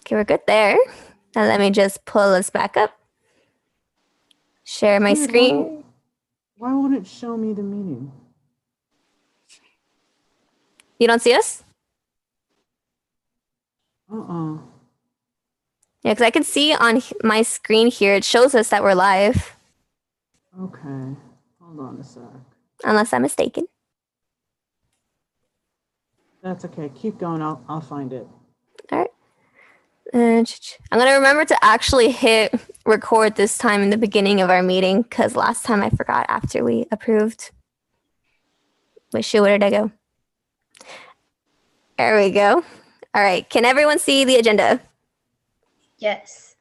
Okay, we're good there. Now let me just pull us back up. Share my Weird, screen. Why won't it show me the meeting? You don't see us? Yeah, because I can see on my screen here, it shows us that we're live. Okay. Hold on a sec. Unless I'm mistaken. That's okay. Keep going. I'll find it. All right. I'm going to remember to actually hit record this time in the beginning of our meeting because last time I forgot after we approved. Wait, shoot, where did I go? There we go. All right. Can everyone see the agenda? Yes.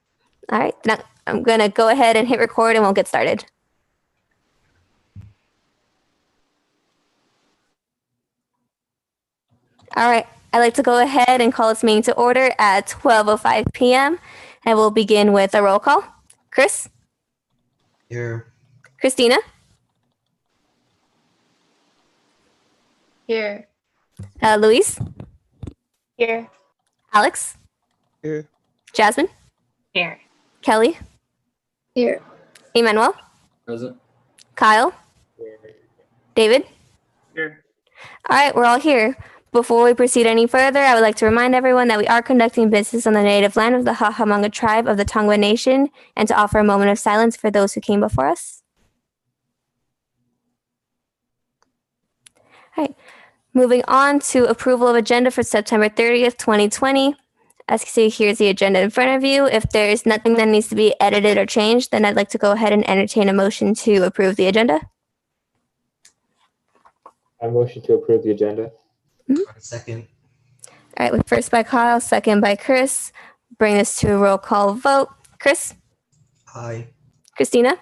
All right. Now I'm going to go ahead and hit record and we'll get started. All right. I'd like to go ahead and call this meeting to order at 12:05 p.m. And we'll begin with a roll call. Chris? Here. Christina? Here. Luis? Here. Alex? Here. Jasmine? Here. Kelly? Here. Emmanuel? Present. Kyle? David? Here. All right, we're all here. Before we proceed any further, I would like to remind everyone that we are conducting business on the native land of the Hahamanga tribe of the Tongva Nation and to offer a moment of silence for those who came before us. All right, moving on to approval of agenda for September 30th, 2020. As you see, here's the agenda in front of you. If there's nothing that needs to be edited or changed, then I'd like to go ahead and entertain a motion to approve the agenda. I motion to approve the agenda. Second. All right, first by Kyle, second by Chris. Bring this to a roll call vote. Chris? Aye. Christina?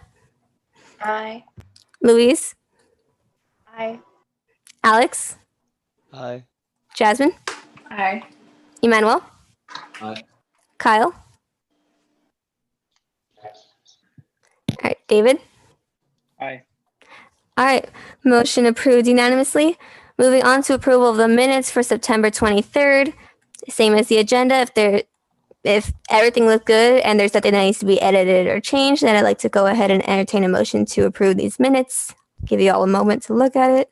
Aye. Louise? Aye. Alex? Aye. Jasmine? Aye. Emmanuel? Aye. Kyle? All right, David? Aye. All right, motion approved unanimously. Moving on to approval of the minutes for September 23rd. Same as the agenda. If everything looks good and there's nothing that needs to be edited or changed, then I'd like to go ahead and entertain a motion to approve these minutes. Give you all a moment to look at it.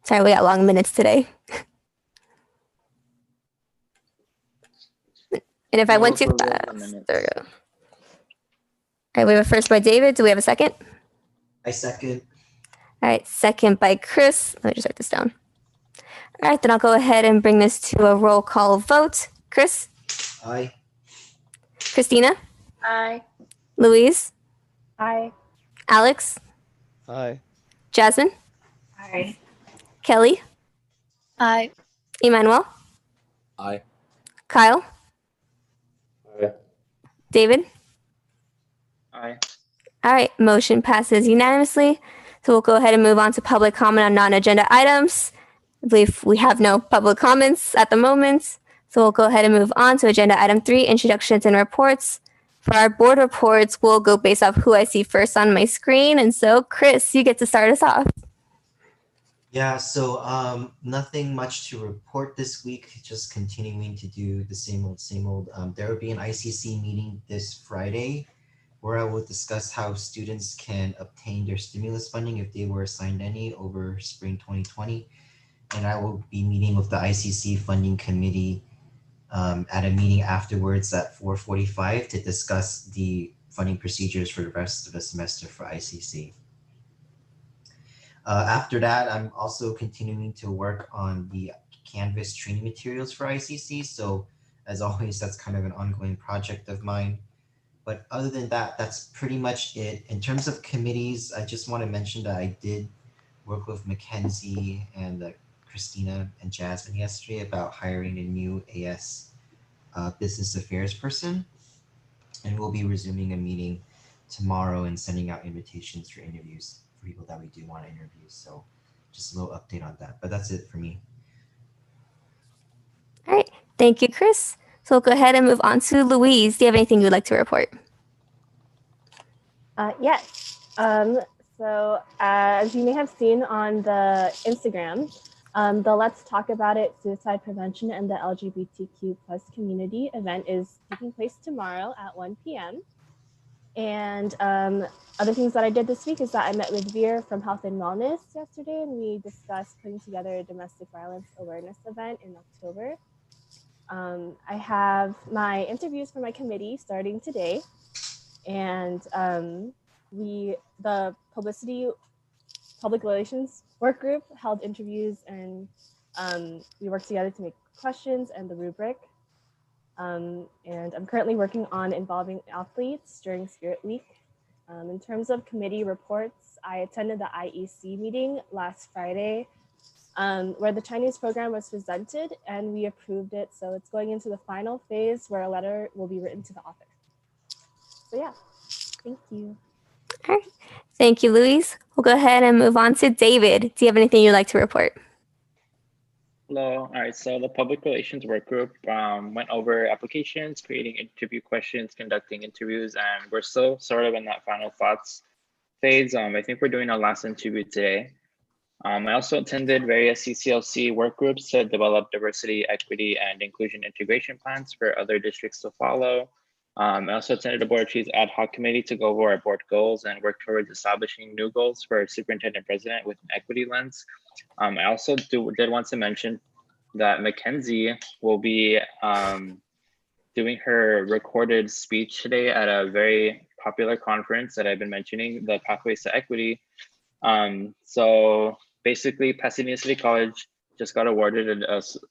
Sorry, we got long minutes today. And if I went too fast, there we go. All right, we have a first by David. Do we have a second? I second. All right, second by Chris. Let me just write this down. All right, then I'll go ahead and bring this to a roll call vote. Chris? Aye. Christina? Aye. Louise? Aye. Alex? Aye. Jasmine? Aye. Kelly? Aye. Emmanuel? Aye. Kyle? Aye. David? Aye. All right, motion passes unanimously. So we'll go ahead and move on to public comment on non-agenda items. I believe we have no public comments at the moment. So we'll go ahead and move on to agenda item 3, introductions and reports. For our board reports, we'll go based off who I see first on my screen. And so, Chris, you get to start us off. Yeah, so nothing much to report this week, just continuing to do the same old, same old. There will be an ICC meeting this Friday where I will discuss how students can obtain their stimulus funding if they were assigned any over spring 2020. And I will be meeting with the ICC funding committee at a meeting afterwards at 4:45 to discuss the funding procedures for the rest of the semester for ICC. After that, I'm also continuing to work on the Canvas training materials for ICC. So as always, that's kind of an ongoing project of mine. But other than that, that's pretty much it. In terms of committees, I just want to mention that I did work with Mackenzie and Christina and Jasmine yesterday about hiring a new AS business affairs person. And we'll be resuming a meeting tomorrow and sending out invitations for interviews for people that we do want to interview. So just a little update on that, but that's it for me. All right, thank you, Chris. So we'll go ahead and move on to Louise. Do you have anything you'd like to report? Yes. So as you may have seen on the Instagram, the Let's Talk About It Suicide Prevention and the LGBTQ plus community event is taking place tomorrow at 1 p.m. And other things that I did this week is that I met with Veer from Health and Wellness yesterday, and we discussed putting together a domestic violence awareness event in October. I have my interviews for my committee starting today, and the public relations work group held interviews, and we worked together to make questions and the rubric. And I'm currently working on involving athletes during Spirit Week. In terms of committee reports, I attended the IEC meeting last Friday, where the Chinese program was presented and we approved it. So it's going into the final phase where a letter will be written to the author. So yeah, thank you. All right. Thank you, Louise. We'll go ahead and move on to David. Do you have anything you'd like to report? Hello. All right. So the public relations work group went over applications, creating interview questions, conducting interviews, and we're still sort of in that final thoughts phase. I think we're doing our last interview today. I also attended various CCLC work groups to develop diversity, equity, and inclusion integration plans for other districts to follow. I also attended the Board of Trustees ad hoc committee to go over our board goals and work towards establishing new goals for superintendent president with an equity lens. I also did want to mention that Mackenzie will be doing her recorded speech today at a very popular conference that I've been mentioning, the Pathways to Equity. So basically, Pasadena City College just got awarded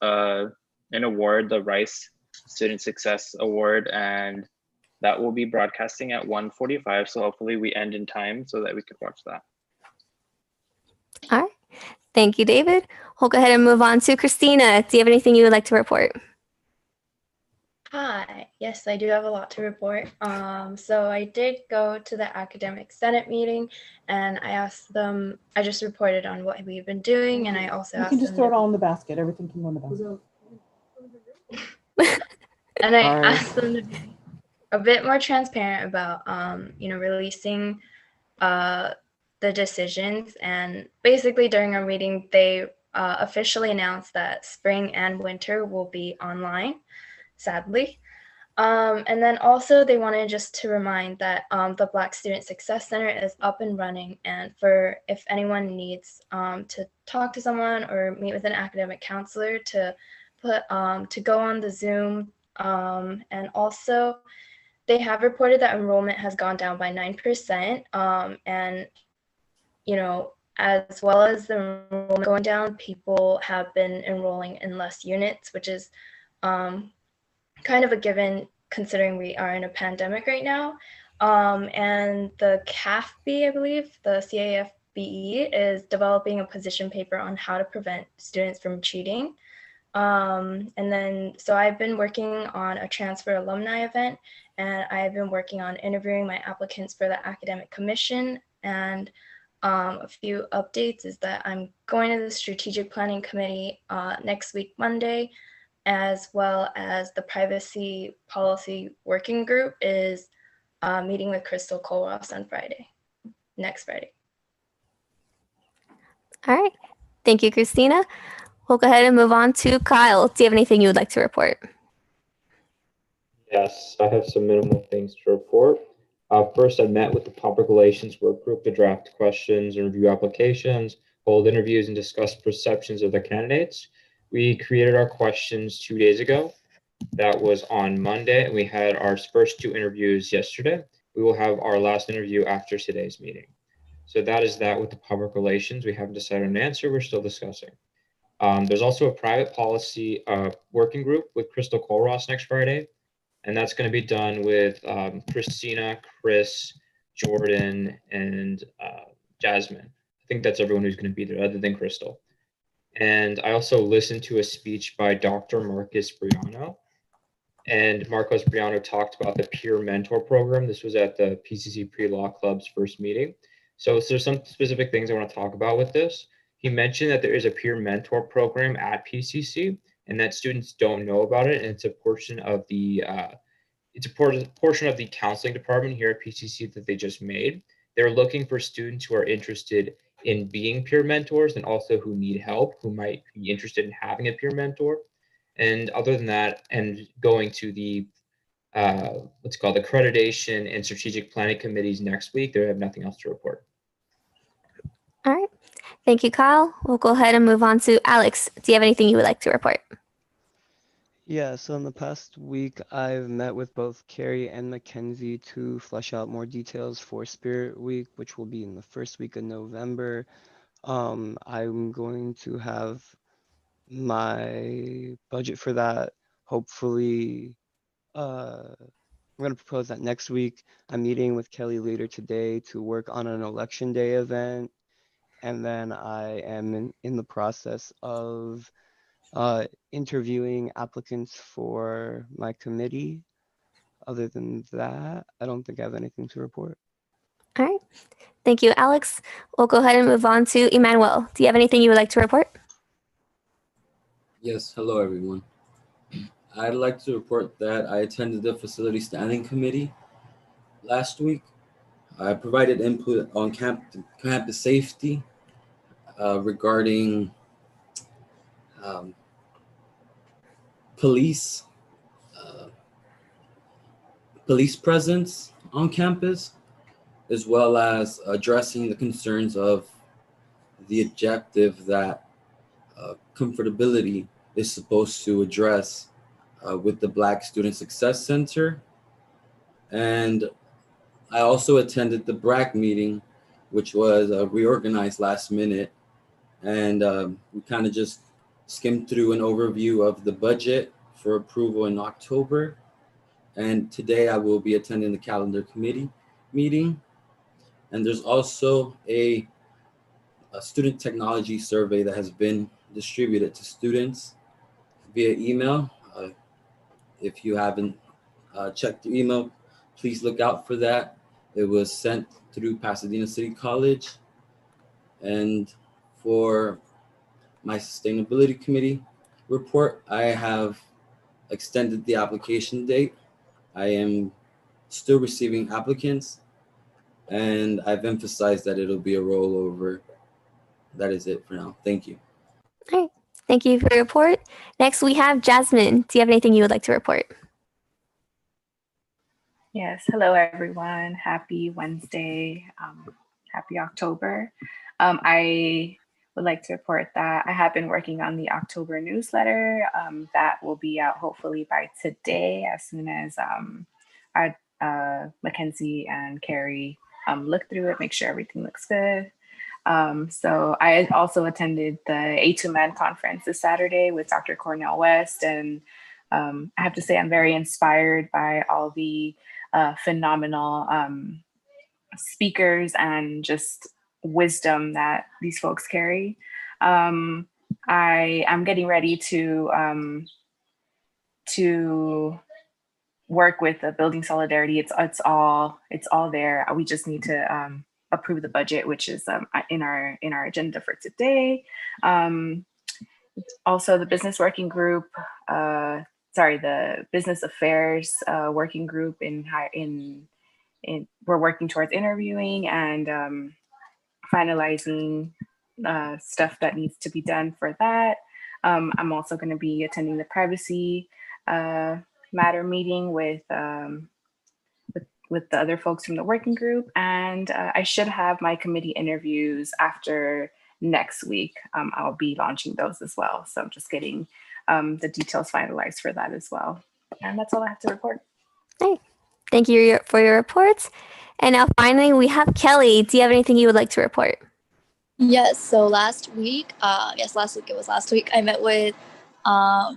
an award, the Rice Student Success Award, and that will be broadcasting at 1:45. So hopefully we end in time so that we could watch that. All right. Thank you, David. We'll go ahead and move on to Christina. Do you have anything you would like to report? Hi. Yes, I do have a lot to report. So I did go to the academic senate meeting, and I just reported on what we've been doing, and I also You asked can just them throw it to- all in the basket. Everything can go in the basket. And I Sorry. asked them to be a bit more transparent about, releasing the decisions. And basically during our meeting, they officially announced that spring and winter will be online, sadly. And then also they wanted just to remind that the Black Student Success Center is up and running. And if anyone needs to talk to someone or meet with an academic counselor to go on the Zoom. And also they have reported that enrollment has gone down by 9%. And, as well as the enrollment going down, people have been enrolling in less units, which is kind of a given considering we are in a pandemic right now. And the CAFB, I believe, the CAFBE is developing a position paper on how to prevent students from cheating. And then, so I've been working on a transfer alumni event, and I've been working on interviewing my applicants for the academic commission. And a few updates is that I'm going to the strategic planning committee next week, Monday, as well as the privacy policy working group is meeting with Crystal Kohlross on next Friday. All right. Thank you, Christina. We'll go ahead and move on to Kyle. Do you have anything you would like to report? Yes, I have some minimal things to report. First, I met with the public relations work group to draft questions and review applications, hold interviews, and discuss perceptions of the candidates. We created our questions 2 days ago. That was on Monday, and we had our first 2 interviews yesterday. We will have our last interview after today's meeting. So that is that with the public relations. We haven't decided an answer. We're still discussing. There's also a private policy working group with Crystal Kohlross next Friday. And that's going to be done with Christina, Chris, Jordan, and Jasmine. I think that's everyone who's going to be there other than Crystal. And I also listened to a speech by Dr. Marcus Briano. And Marcos Briano talked about the peer mentor program. This was at the PCC Pre-Law Club's first meeting. So there's some specific things I want to talk about with this. He mentioned that there is a peer mentor program at PCC, and that students don't know about it. And it's a portion of the portion of the counseling department here at PCC that they just made. They're looking for students who are interested in being peer mentors and also who need help, who might be interested in having a peer mentor. And other than that, and going to the what's called accreditation and strategic planning committees next week, they have nothing else to report. All right. Thank you, Kyle. We'll go ahead and move on to Alex. Do you have anything you would like to report? Yeah, so in the past week, I've met with both Carrie and Mackenzie to flesh out more details for Spirit Week, which will be in the first week of November. I'm going to have my budget for that. Hopefully, I'm going to propose that next week. I'm meeting with Kelly later today to work on an election day event. And then I am in the process of interviewing applicants for my committee. Other than that, I don't think I have anything to report. All right. Thank you, Alex. We'll go ahead and move on to Emmanuel. Do you have anything you would like to report? Yes, hello everyone. I'd like to report that I attended the Facility Standing Committee last week. I provided input on campus safety regarding police presence on campus, as well as addressing the concerns of the objective that comfortability is supposed to address with the Black Student Success Center. And I also attended the BRAC meeting, which was reorganized last minute. And we kind of just skimmed through an overview of the budget for approval in October. And today I will be attending the calendar committee meeting. And there's also a student technology survey that has been distributed to students via email. If you haven't checked your email, please look out for that. It was sent through Pasadena City College. And for my sustainability committee report, I have extended the application date. I am still receiving applicants, and I've emphasized that it'll be a rollover. That is it for now. Thank you. All right. Thank you for your report. Next, we have Jasmine. Do you have anything you would like to report? Yes, hello everyone. Happy Wednesday. Happy October. I would like to report that I have been working on the October newsletter. That will be out hopefully by today, as soon as Mackenzie and Carrie look through it, make sure everything looks good. So I also attended the A2Men conference this Saturday with Dr. Cornell West, and I have to say I'm very inspired by all the phenomenal speakers and just wisdom that these folks carry. I am getting ready to work with the Building Solidarity. It's all there. We just need to approve the budget, which is in our agenda for today. Also, the business working group. The business affairs working group we're working towards interviewing and finalizing stuff that needs to be done for that. I'm also going to be attending the privacy matter meeting with the other folks from the working group, and I should have my committee interviews after next week. I'll be launching those as well, so I'm just getting the details finalized for that as well. And that's all I have to report. Hey, thank you for your reports. And now finally, we have Kelly. Do you have anything you would like to report? Yes, so last week, I met with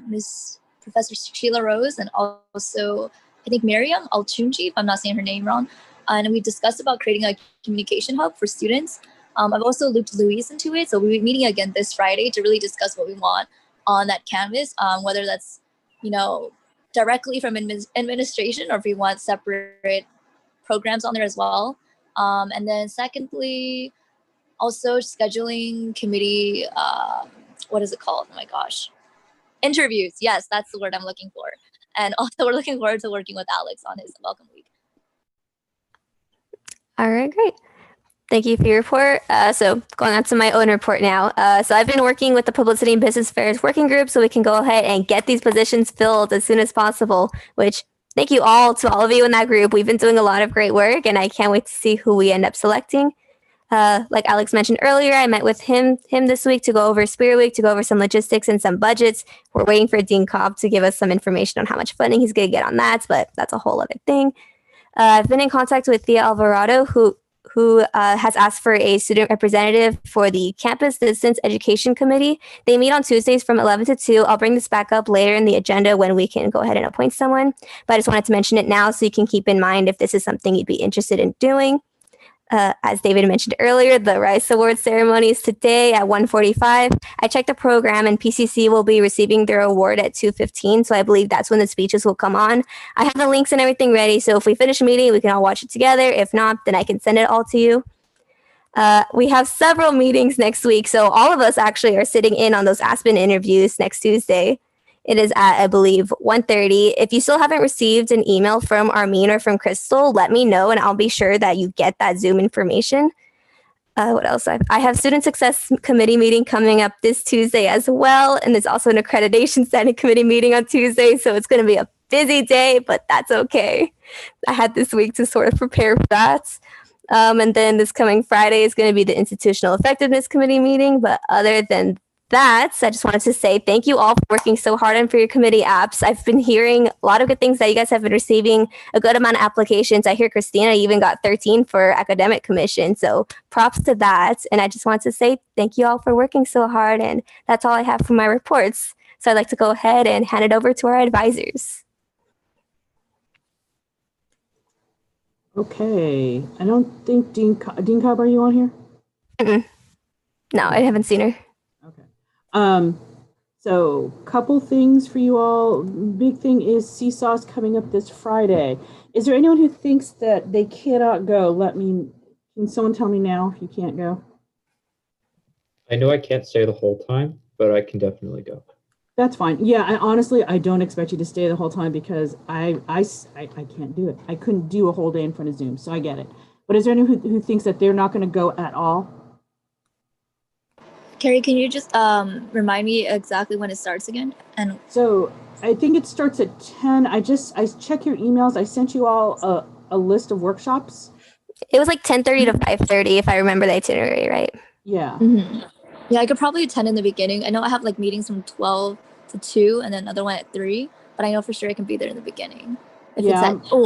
Miss Professor Sheila Rose and also, I think, Miriam Altunji, if I'm not saying her name wrong. And we discussed about creating a communication hub for students. I've also looped Louise into it. So we'll be meeting again this Friday to really discuss what we want on that canvas, whether that's, directly from administration or if we want separate programs on there as well. And then secondly, also scheduling committee, what is it called? Oh my gosh. Interviews. Yes, that's the word I'm looking for. And also we're looking forward to working with Alex on his welcome week. All right, great. Thank you for your report. So going on to my own report now. So I've been working with the Publicity and Business Affairs Working Group so we can go ahead and get these positions filled as soon as possible, which thank you all to all of you in that group. We've been doing a lot of great work and I can't wait to see who we end up selecting. Like Alex mentioned earlier, I met with him this week to go over Spirit Week, to go over some logistics and some budgets. We're waiting for Dean Cobb to give us some information on how much funding he's going to get on that, but that's a whole other thing. I've been in contact with Thea Alvarado, who has asked for a student representative for the Campus Distance Education Committee. They meet on Tuesdays from 11 to 2. I'll bring this back up later in the agenda when we can go ahead and appoint someone, but I just wanted to mention it now so you can keep in mind if this is something you'd be interested in doing. As David mentioned earlier, the Rice Awards ceremony is today at 1:45. I checked the program and PCC will be receiving their award at 2:15. So I believe that's when the speeches will come on. I have the links and everything ready. So if we finish a meeting, we can all watch it together. If not, then I can send it all to you. We have several meetings next week. So all of us actually are sitting in on those Aspen interviews next Tuesday. It is at, I believe, 1:30. If you still haven't received an email from Armin or from Crystal, let me know and I'll be sure that you get that Zoom information. What else? I have Student Success Committee meeting coming up this Tuesday as well. And there's also an Accreditation Standing Committee meeting on Tuesday. So it's going to be a busy day, but that's okay. I had this week to sort of prepare for that. And then this coming Friday is going to be the Institutional Effectiveness Committee meeting. But other than that, I just wanted to say thank you all for working so hard on for your committee apps. I've been hearing a lot of good things that you guys have been receiving a good amount of applications. I hear Christina even got 13 for academic commission. So props to that. And I just want to say thank you all for working so hard. And that's all I have for my reports. So I'd like to go ahead and hand it over to our advisors. Okay. I don't think Dean Cobb, are you on here? Mm-mm. No, I haven't seen her. So couple things for you all. Big thing is Seesaw's coming up this Friday. Is there anyone who thinks that they cannot go? Can someone tell me now if you can't go? I know I can't stay the whole time, but I can definitely go. That's fine. Yeah, I don't expect you to stay the whole time because I can't do it. I couldn't do a whole day in front of Zoom, so I get it. But is there anyone who thinks that they're not going to go at all? Carrie, can you just remind me exactly when it starts again? And so I think it starts at 10. I check your emails. I sent you all a list of workshops. It was like 10:30 to 5:30 if I remember the itinerary right. Yeah. Mm-hmm. Yeah, I could probably attend in the beginning. I know I have like meetings from 12 to 2 and then another one at 3, but I know for sure I can be there in the beginning. If it's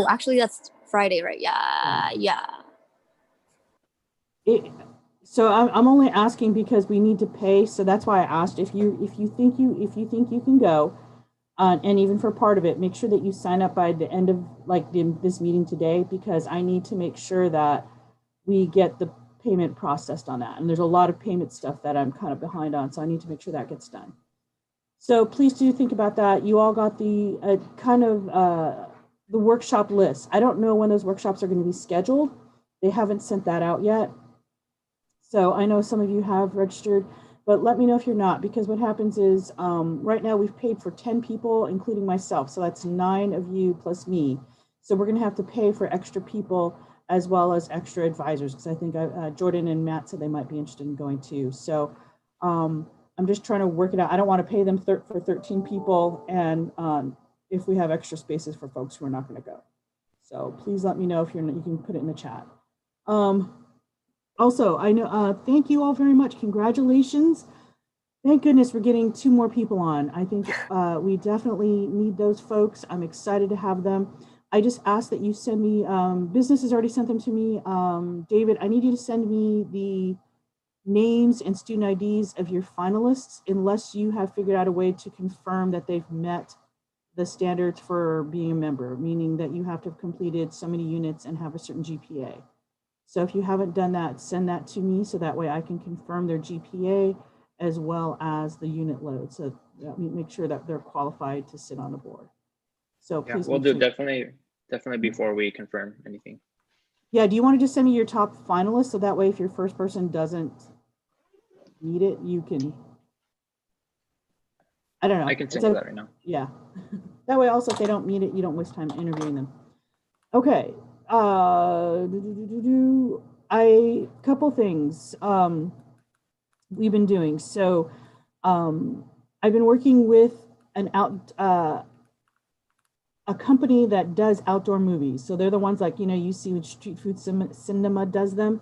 actually that's Friday, right? Yeah. So I'm only asking because we need to pay. So that's why I asked if you think you can go, and even for part of it, make sure that you sign up by the end of this meeting today, because I need to make sure that we get the payment processed on that. And there's a lot of payment stuff that I'm kind of behind on, so I need to make sure that gets done. So please do think about that. You all got the the workshop list. I don't know when those workshops are going to be scheduled. They haven't sent that out yet. So I know some of you have registered, but let me know if you're not, because what happens is right now we've paid for 10 people, including myself. So that's 9 of you plus me. So we're going to have to pay for extra people as well as extra advisors, because I think Jordan and Matt said they might be interested in going too. So I'm just trying to work it out. I don't want to pay them for 13 people, and if we have extra spaces for folks who are not going to go. So please let me know if you're not, you can put it in the chat. Also, I know, thank you all very much. Congratulations. Thank goodness we're getting 2 more people on. I think we definitely need those folks. I'm excited to have them. I just ask that you send me, business has already sent them to me. David, I need you to send me the names and student IDs of your finalists, unless you have figured out a way to confirm that they've met the standards for being a member, meaning that you have to have completed so many units and have a certain GPA. So if you haven't done that, send that to me so that way I can confirm their GPA as well as the unit load. So that make sure that they're qualified to sit on the board. So please. We'll do definitely before we confirm anything. Yeah, do you want to just send me your top finalists so that way if your first person doesn't meet it, you can, I don't know. I can send you that right now. Yeah. That way also if they don't meet it, you don't waste time interviewing them. Okay. I couple things we've been doing. So I've been working with a company that does outdoor movies. So they're the ones like, you see when Street Food Cinema does them.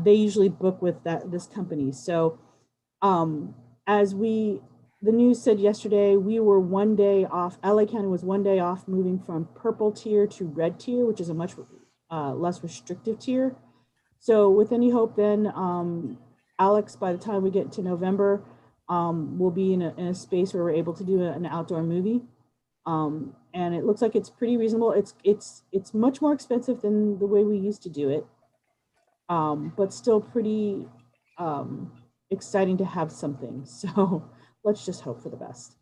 They usually book with this company. So the news said yesterday, we were one day off, LA County was one day off moving from purple tier to red tier, which is a much less restrictive tier. So with any hope then, Alex, by the time we get to November, we'll be in a space where we're able to do an outdoor movie. And it looks like it's pretty reasonable. It's much more expensive than the way we used to do it, but still pretty exciting to have something. So let's just hope for the best.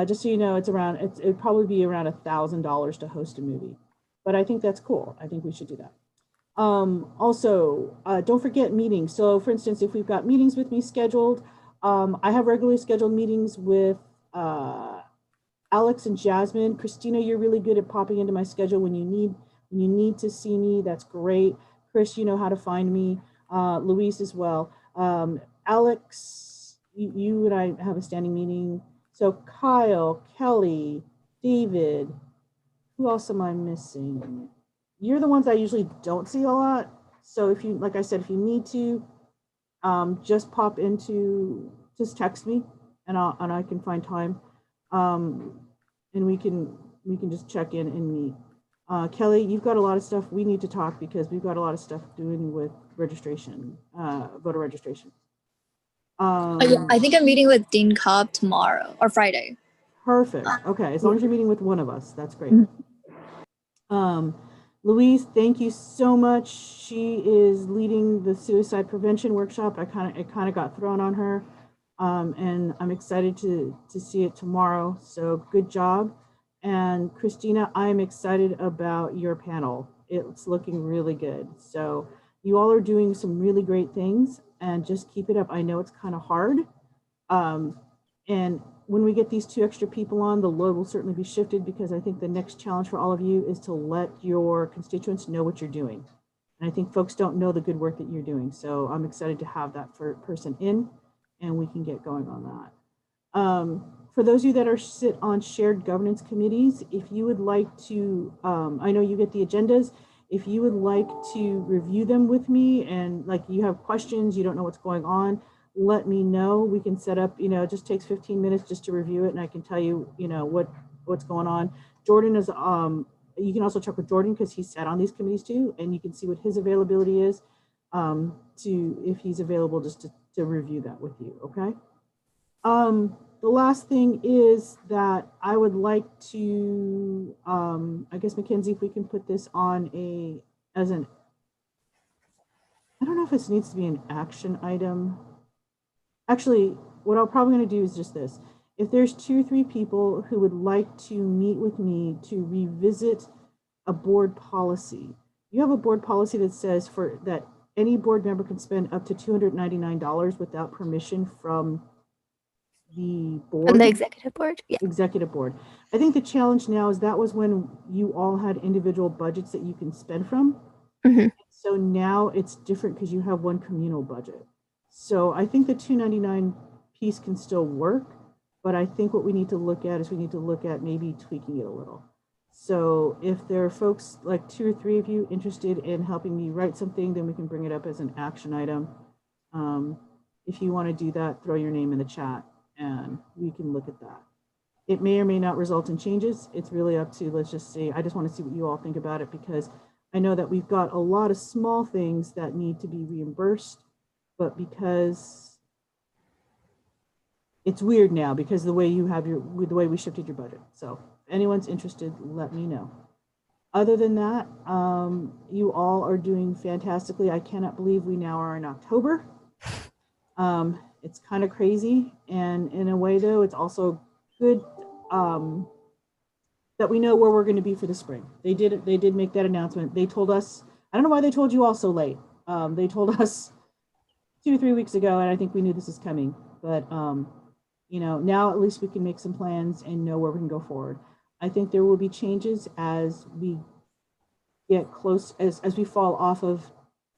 Just so you know, it'd probably be around $1,000 to host a movie, but I think that's cool. I think we should do that. Also, don't forget meetings. So for instance, if we've got meetings with me scheduled, I have regularly scheduled meetings with Alex and Jasmine. Christina, you're really good at popping into my schedule when you need to see me. That's great. Chris, you know how to find me. Luis as well. Alex, you and I have a standing meeting. So Kyle, Kelly, David, who else am I missing? You're the ones I usually don't see a lot. So if you, like I said, if you need to, just text me and I can find time. And we can just check in and meet. Kelly, you've got a lot of stuff. We need to talk because we've got a lot of stuff doing with registration, voter registration. Yeah, I think I'm meeting with Dean Cobb tomorrow or Friday. Perfect. Okay, as long as you're meeting with one of us, that's great. Louise, thank you so much. She is leading the suicide prevention workshop. It kind of got thrown on her, and I'm excited to see it tomorrow. So good job. And Christina, I'm excited about your panel. It's looking really good. So you all are doing some really great things, and just keep it up. I know it's kind of hard. And when we get these 2 extra people on, the load will certainly be shifted, because I think the next challenge for all of you is to let your constituents know what you're doing. And I think folks don't know the good work that you're doing. So I'm excited to have that person in, and we can get going on that. For those of you that sit on shared governance committees, if you would like to, I know you get the agendas, if you would like to review them with me, and like you have questions, you don't know what's going on, let me know. We can set up, it just takes 15 minutes just to review it, and I can tell you, what's going on. Jordan is, you can also check with Jordan because he sat on these committees too, and you can see what his availability is, if he's available just to review that with you, okay? The last thing is that I would like to, I guess, Mackenzie, if we can put this on I don't know if this needs to be an action item. Actually, what I'm probably going to do is just this. If there's 2 or 3 people who would like to meet with me to revisit a board policy, you have a board policy that says that any board member can spend up to $299 without permission from the board. From the executive board? Yeah. Executive board. I think the challenge now is that was when you all had individual budgets that you can spend from. Mm-hmm. So now it's different because you have one communal budget. So I think the $299 piece can still work, but I think what we need to look at is maybe tweaking it a little. So if there are folks like 2 or 3 of you interested in helping me write something, then we can bring it up as an action item. If you want to do that, throw your name in the chat and we can look at that. It may or may not result in changes. It's really up to, let's just see. I just want to see what you all think about it, because I know that we've got a lot of small things that need to be reimbursed, but because it's weird now because the way you have the way we shifted your budget. So if anyone's interested, let me know. Other than that, you all are doing fantastically. I cannot believe we now are in October. It's kind of crazy. And in a way though, it's also good that we know where we're going to be for the spring. They did make that announcement. They told us, I don't know why they told you all so late. They told us 2 or 3 weeks ago, and I think we knew this is coming, but now at least we can make some plans and know where we can go forward. I think there will be changes as we get close, as we fall off of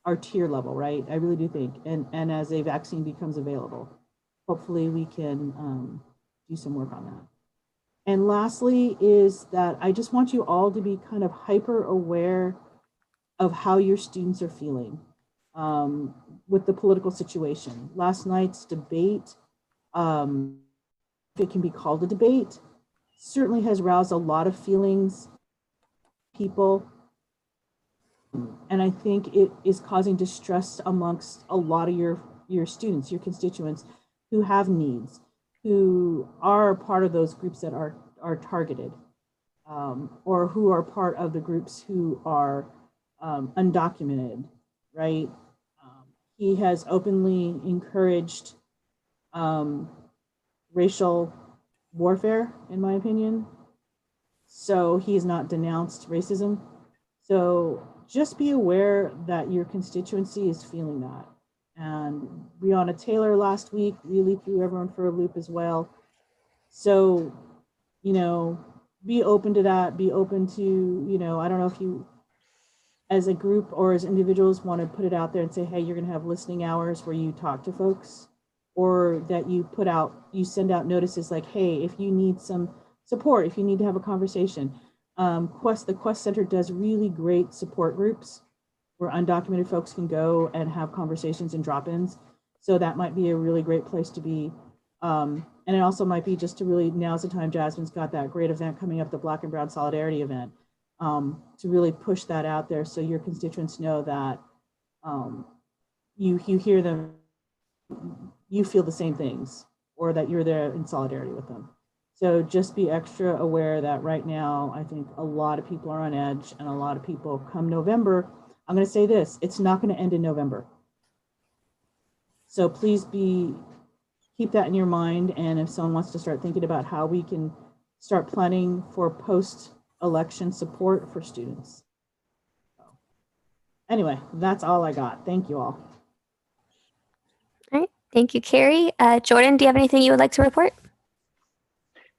our tier level, right? I really do think, and as a vaccine becomes available, hopefully we can do some work on that. And lastly is that I just want you all to be kind of hyper aware of how your students are feeling with the political situation. Last night's debate, if it can be called a debate, certainly has roused a lot of feelings, people. And I think it is causing distress amongst a lot of your students, your constituents who have needs, who are part of those groups that are targeted, or who are part of the groups who are undocumented, right? He has openly encouraged racial warfare, in my opinion. So he has not denounced racism. So just be aware that your constituency is feeling that. And Breonna Taylor last week really threw everyone for a loop as well. So, you know, be open to that, be open to, you know, I don't know if you as a group or as individuals want to put it out there and say, hey, you're going to have listening hours where you talk to folks, or that you put out, you send out notices like, hey, if you need some support, if you need to have a conversation. The Quest Center does really great support groups where undocumented folks can go and have conversations and drop-ins. So that might be a really great place to be. And it also might be just to really, now's the time, Jasmine's got that great event coming up, the Black and Brown Solidarity event, to really push that out there so your constituents know that you hear them, you feel the same things, or that you're there in solidarity with them. So just be extra aware that right now, I think a lot of people are on edge, and a lot of people come November, I'm going to say this, it's not going to end in November. So please keep that in your mind. And if someone wants to start thinking about how we can start planning for post-election support for students. Anyway, that's all I got. Thank you all. All right. Thank you, Carrie. Jordan, do you have anything you would like to report?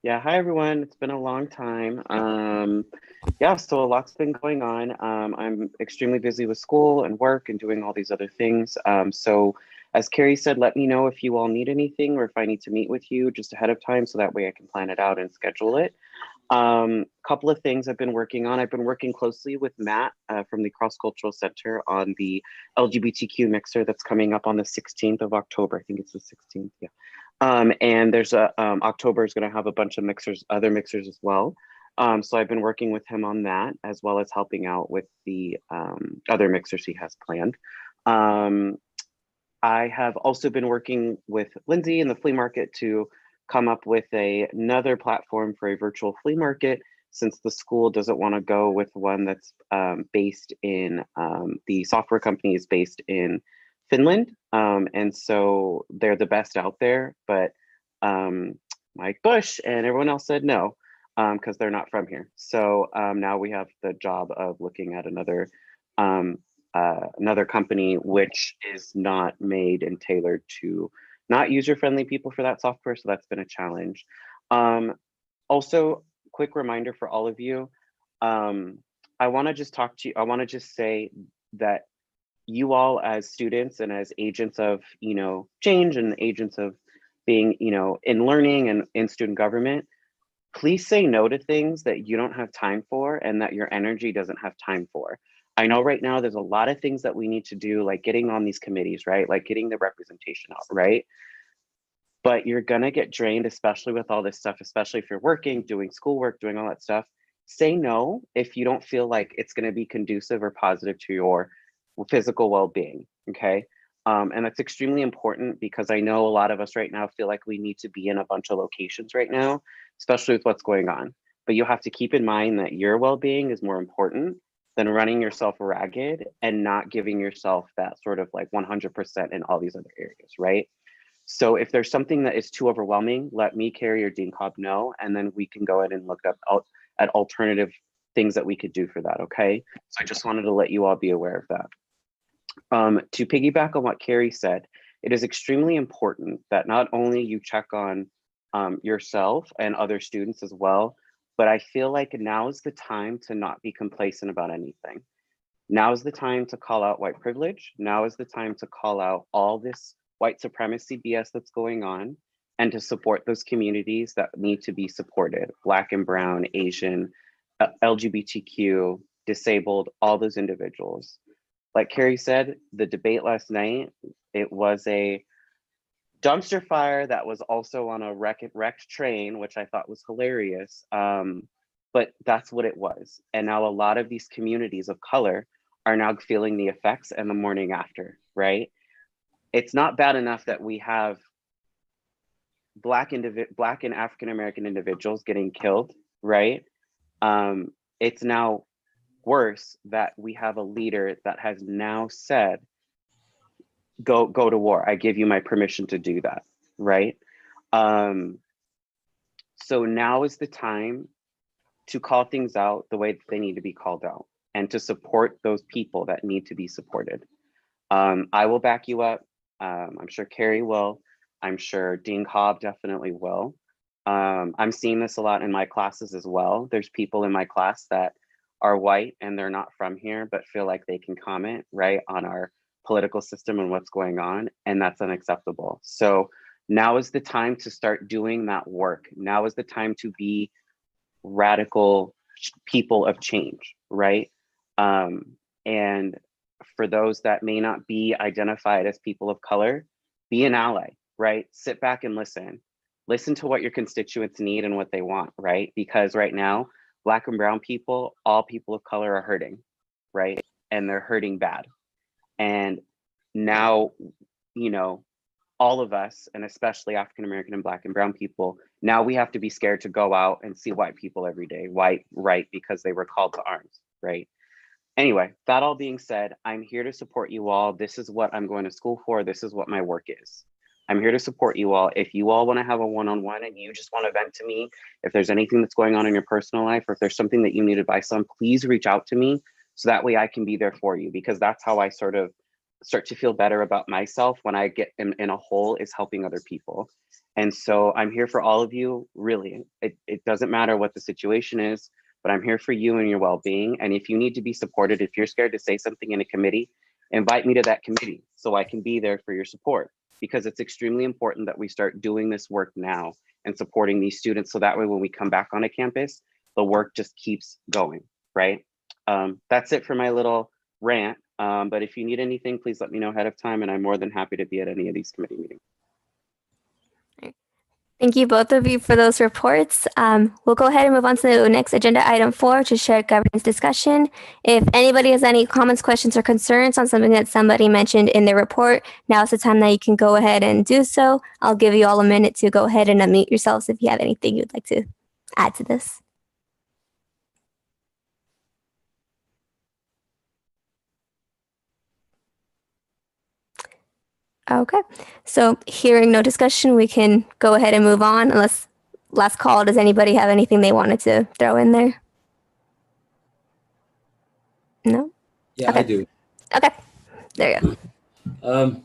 Yeah, hi everyone. It's been a long time. Yeah, so a lot's been going on. I'm extremely busy with school and work and doing all these other things. So as Carrie said, let me know if you all need anything or if I need to meet with you just ahead of time so that way I can plan it out and schedule it. Couple of things I've been working on. I've been working closely with Matt from the Cross Cultural Center on the LGBTQ mixer that's coming up on the 16th of October. I think it's the 16th, yeah. And there's October is going to have a bunch of other mixers as well. So I've been working with him on that, as well as helping out with the other mixers he has planned. I have also been working with Lindsay in the flea market to come up with another platform for a virtual flea market, since the school doesn't want to go with one that's based in, the software company is based in Finland. And so they're the best out there, but Mike Bush and everyone else said no, because they're not from here. So now we have the job of looking at another company which is not made and tailored to not user-friendly people for that software. So that's been a challenge. Also, quick reminder for all of you, I want to just talk to you. I want to just say that you all as students and as agents of, you know, change and agents of being, you know, in learning and in student government, please say no to things that you don't have time for and that your energy doesn't have time for. I know right now there's a lot of things that we need to do, like getting on these committees, right? Like getting the representation out, right? But you're gonna get drained, especially with all this stuff, especially if you're working, doing schoolwork, doing all that stuff. Say no if you don't feel like it's gonna be conducive or positive to your physical well-being, okay? And that's extremely important because I know a lot of us right now feel like we need to be in a bunch of locations right now, especially with what's going on. But you have to keep in mind that your well-being is more important than running yourself ragged and not giving yourself that sort of like 100% in all these other areas, right? So if there's something that is too overwhelming, let me, Carrie, or Dean Cobb know, and then we can go ahead and look up at alternative things that we could do for that, okay? So I just wanted to let you all be aware of that. To piggyback on what Carrie said, it is extremely important that not only you check on yourself and other students as well, but I feel like now is the time to not be complacent about anything. Now is the time to call out white privilege. Now is the time to call out all this white supremacy BS that's going on and to support those communities that need to be supported, Black and Brown, Asian, LGBTQ, disabled, all those individuals. Like Carrie said, the debate last night, it was a dumpster fire that was also on a wrecked train, which I thought was hilarious. But that's what it was. And now a lot of these communities of color are now feeling the effects and the morning after, right? It's not bad enough that we have Black and African-American individuals getting killed, right? It's now worse that we have a leader that has now said, go to war. I give you my permission to do that, right? So now is the time to call things out the way that they need to be called out and to support those people that need to be supported. I will back you up. I'm sure Carrie will. I'm sure Dean Cobb definitely will. I'm seeing this a lot in my classes as well. There's people in my class that are white and they're not from here, but feel like they can comment, right, on our political system and what's going on, and that's unacceptable. So now is the time to start doing that work. Now is the time to be radical people of change, right? And for those that may not be identified as people of color, be an ally, right? Sit back and listen. Listen to what your constituents need and what they want, right? Because right now, Black and Brown people, all people of color are hurting, right? And they're hurting bad. And now, you know, all of us, and especially African-American and Black and Brown people, now we have to be scared to go out and see white people every day, white, right, because they were called to arms, right? Anyway, that all being said, I'm here to support you all. This is what I'm going to school for. This is what my work is. I'm here to support you all. If you all want to have a one-on-one and you just want to vent to me, if there's anything that's going on in your personal life, or if there's something that you need advice on, please reach out to me so that way I can be there for you, because that's how I sort of start to feel better about myself when I get in a hole, is helping other people. And so I'm here for all of you, really. It doesn't matter what the situation is, but I'm here for you and your well-being. And if you need to be supported, if you're scared to say something in a committee, invite me to that committee so I can be there for your support, because it's extremely important that we start doing this work now and supporting these students, so that way when we come back on a campus, the work just keeps going, right? That's it for my little rant. But if you need anything, please let me know ahead of time, and I'm more than happy to be at any of these committee meetings. Thank you, both of you, for those reports. We'll go ahead and move on to the next agenda item 4, which is shared governance discussion. If anybody has any comments, questions, or concerns on something that somebody mentioned in their report, now's the time that you can go ahead and do so. I'll give you all a minute to go ahead and unmute yourselves if you have anything you'd like to add to this. Okay, so hearing no discussion, we can go ahead and move on, unless last call, does anybody have anything they wanted to throw in there? No? Yeah, Okay. I do. Okay, there you go.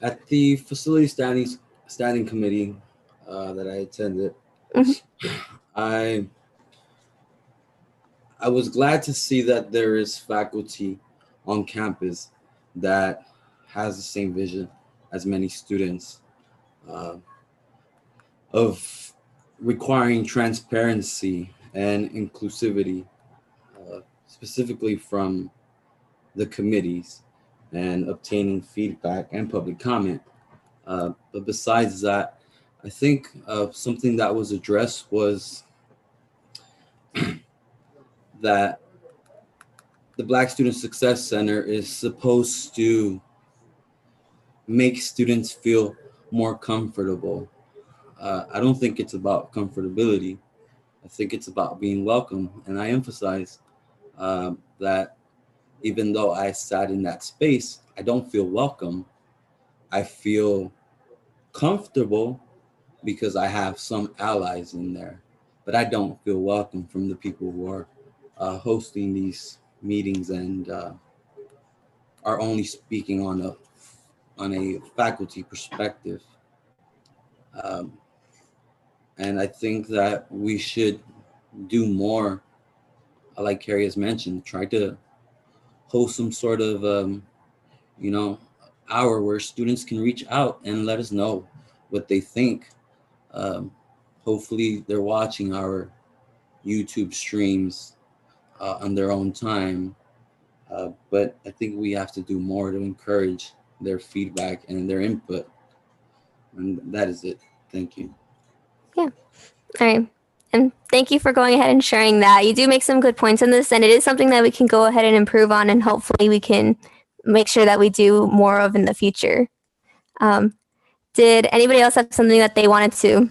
At the facility standing committee that I attended, I was glad to see that there is faculty on campus that has the same vision as many students of requiring transparency and inclusivity, specifically from the committees, and obtaining feedback and public comment. But besides that, I think something that was addressed was that the Black Student Success Center is supposed to make students feel more comfortable. I don't think it's about comfortability. I think it's about being welcome. And I emphasize that even though I sat in that space, I don't feel welcome. I feel comfortable because I have some allies in there, but I don't feel welcome from the people who are hosting these meetings and are only speaking on a faculty perspective. And I think that we should do more, like Carrie has mentioned, try to host some sort of, hour where students can reach out and let us know what they think. Hopefully they're watching our YouTube streams on their own time. But I think we have to do more to encourage their feedback and their input. And that is it. Thank you. Yeah. All right. And thank you for going ahead and sharing that. You do make some good points in this, and it is something that we can go ahead and improve on, and hopefully we can make sure that we do more of in the future. Did anybody else have something that they wanted to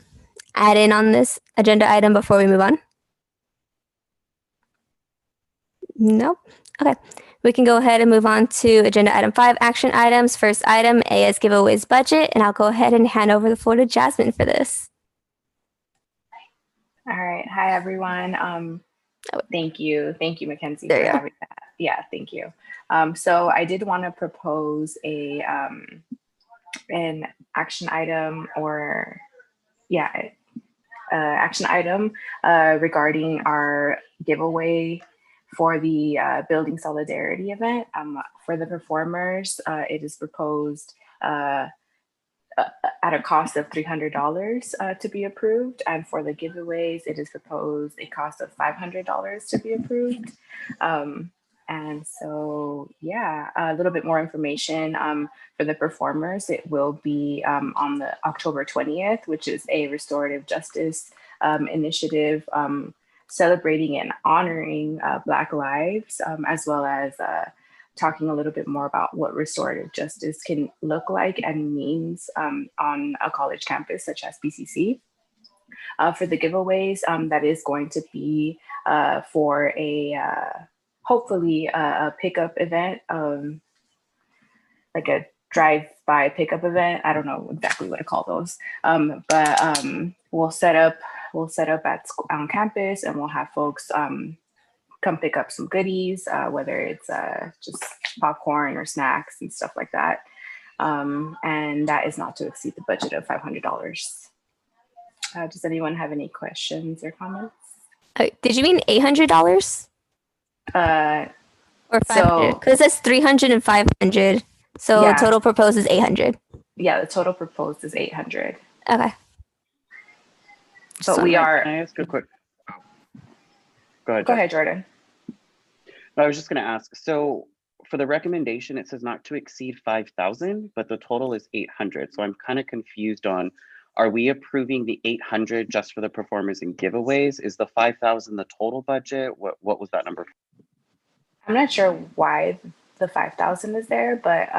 add in on this agenda item before we move on? Nope. Okay. We can go ahead and move on to agenda item 5, action items. First item, AS giveaways budget, and I'll go ahead and hand over the floor to Jasmine for this. All right. Hi, everyone. Thank you, Mackenzie, for having that. Yeah, thank you. So I did want to propose an action item regarding our giveaway for the Building Solidarity event. For the performers, it is proposed at a cost of $300 to be approved. And for the giveaways, it is proposed a cost of $500 to be approved. And so, yeah, a little bit more information for the performers. It will be on the October 20th, which is a restorative justice initiative celebrating and honoring Black lives, as well as talking a little bit more about what restorative justice can look like and means on a college campus such as BCC. For the giveaways, that is going to be for hopefully a pickup event, like a drive-by pickup event. I don't know exactly what to call those, but we'll set up on campus, and we'll have folks come pick up some goodies, whether it's just popcorn or snacks and stuff like that. And that is not to exceed the budget of $500. Does anyone have any questions or comments? Did you mean $800? Or 500? Because it says 300 and 500. So Yeah. total proposed is 800. Yeah, the total proposed is 800. Okay. But we are. Can I ask a quick? Go ahead. Go ahead, Jordan. I was just going to ask. So for the recommendation, it says not to exceed 5,000, but the total is 800. So I'm kind of confused on, are we approving the 800 just for the performers and giveaways? Is the 5,000 the total budget? What was that number? I'm not sure why the 5,000 is there, but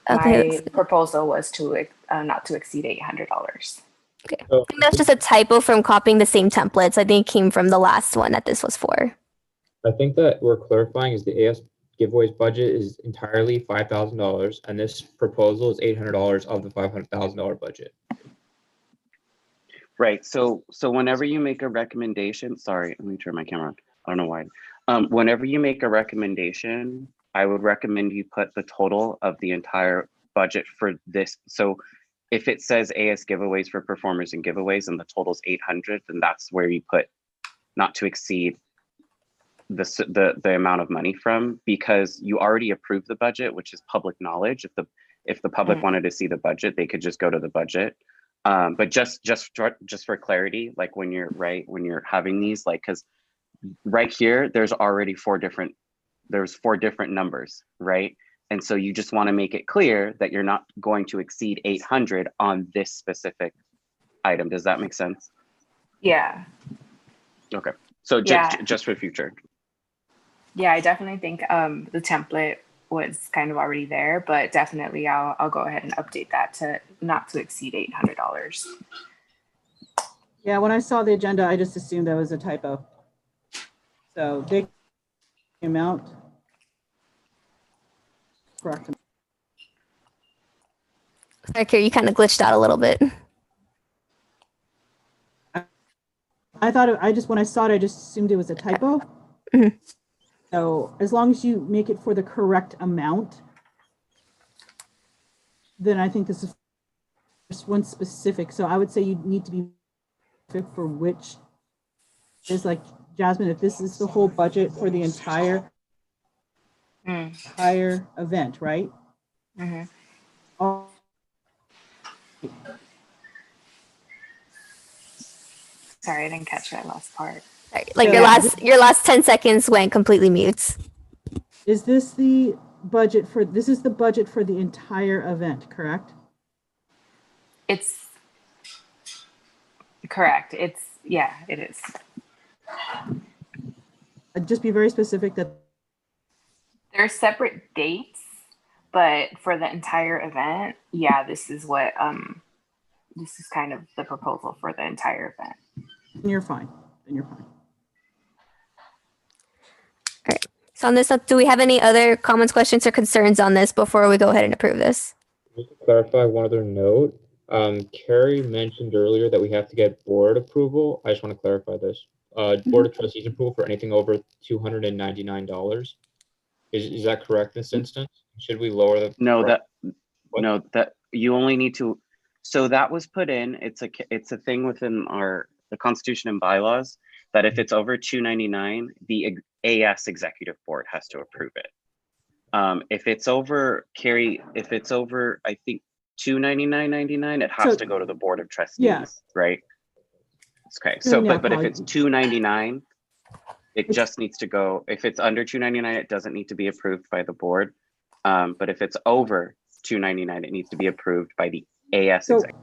Okay, my proposal was to not to exceed $800. Okay. I think that's just a typo from copying the same templates. I think it came from the last one that this was for. I think that we're clarifying is the AS giveaways budget is entirely $5,000, and this proposal is $800 of the $500,000 budget. Right. So whenever you make a recommendation, sorry, let me turn my camera on. I don't know why. Whenever you make a recommendation, I would recommend you put the total of the entire budget for this. So if it says AS giveaways for performers and giveaways and the total is 800, then that's where you put not to exceed the amount of money from, because you already approved the budget, which is public knowledge. If the public wanted to see the budget, they could just go to the budget. But just for clarity, like when you're having these, like, because right here there's already four different numbers, right? And so you just want to make it clear that you're not going to exceed 800 on this specific item. Does that make sense? Yeah. Okay. So just for future. Yeah, I definitely think the template was kind of already there, but definitely I'll go ahead and update that to not to exceed $800. Yeah, when I saw the agenda, I just assumed that was a typo. So the amount. Correct. Sorry, Kira, you kind of glitched out a little bit. I thought when I saw it, I just assumed it was a typo. Mhm. So as long as you make it for the correct amount, then I think this is just one specific. So I would say you need to be specific for which is, like, Jasmine, if this is the whole budget for the entire entire event, right? Mhm. All- Sorry, I didn't catch that last part. Sorry, like Yeah. your last 10 seconds went completely mute. Is this the budget for, this is the budget for the entire event, correct? It's correct. Yeah, it is. Just be very specific that They're separate dates, but for the entire event, yeah, this is what this is kind of the proposal for the entire event. you're fine. Then you're fine. So on this, do we have any other comments, questions, or concerns on this before we go ahead and approve this? Just to clarify one other note, Carrie mentioned earlier that we have to get board approval. I just want to clarify this. Board of Trustees approval for anything over $299. Is that correct in this instance? Should we lower the? No, that you only need to. So that was put in. It's a thing within the Constitution and bylaws that if it's over $299, the AS executive board has to approve it. If it's over, Carrie, if it's over, I think $299.99, it has to go to the Board of Trustees, Yeah. right? Okay. So, Yeah, but if it's $299, it just needs to go. If it's under $299, it doesn't need to be approved by the board. But if it's over $299, it needs to be approved by the AS So, executive.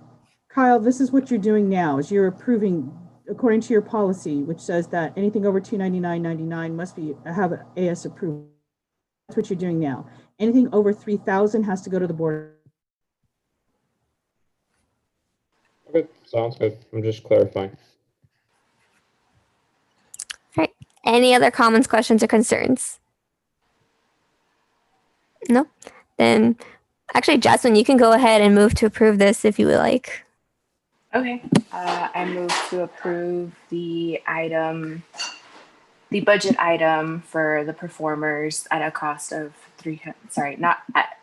Kyle, this is what you're doing now, is you're approving, according to your policy, which says that anything over $299.99 must have AS approval. That's what you're doing now. Anything over $3,000 has to go to the board. Okay, sounds good. I'm just clarifying. All right. Any other comments, questions, or concerns? No? Then, actually, Jasmine, you can go ahead and move to approve this if you would like. Okay. I move to approve the item, the budget item for the performers at a cost of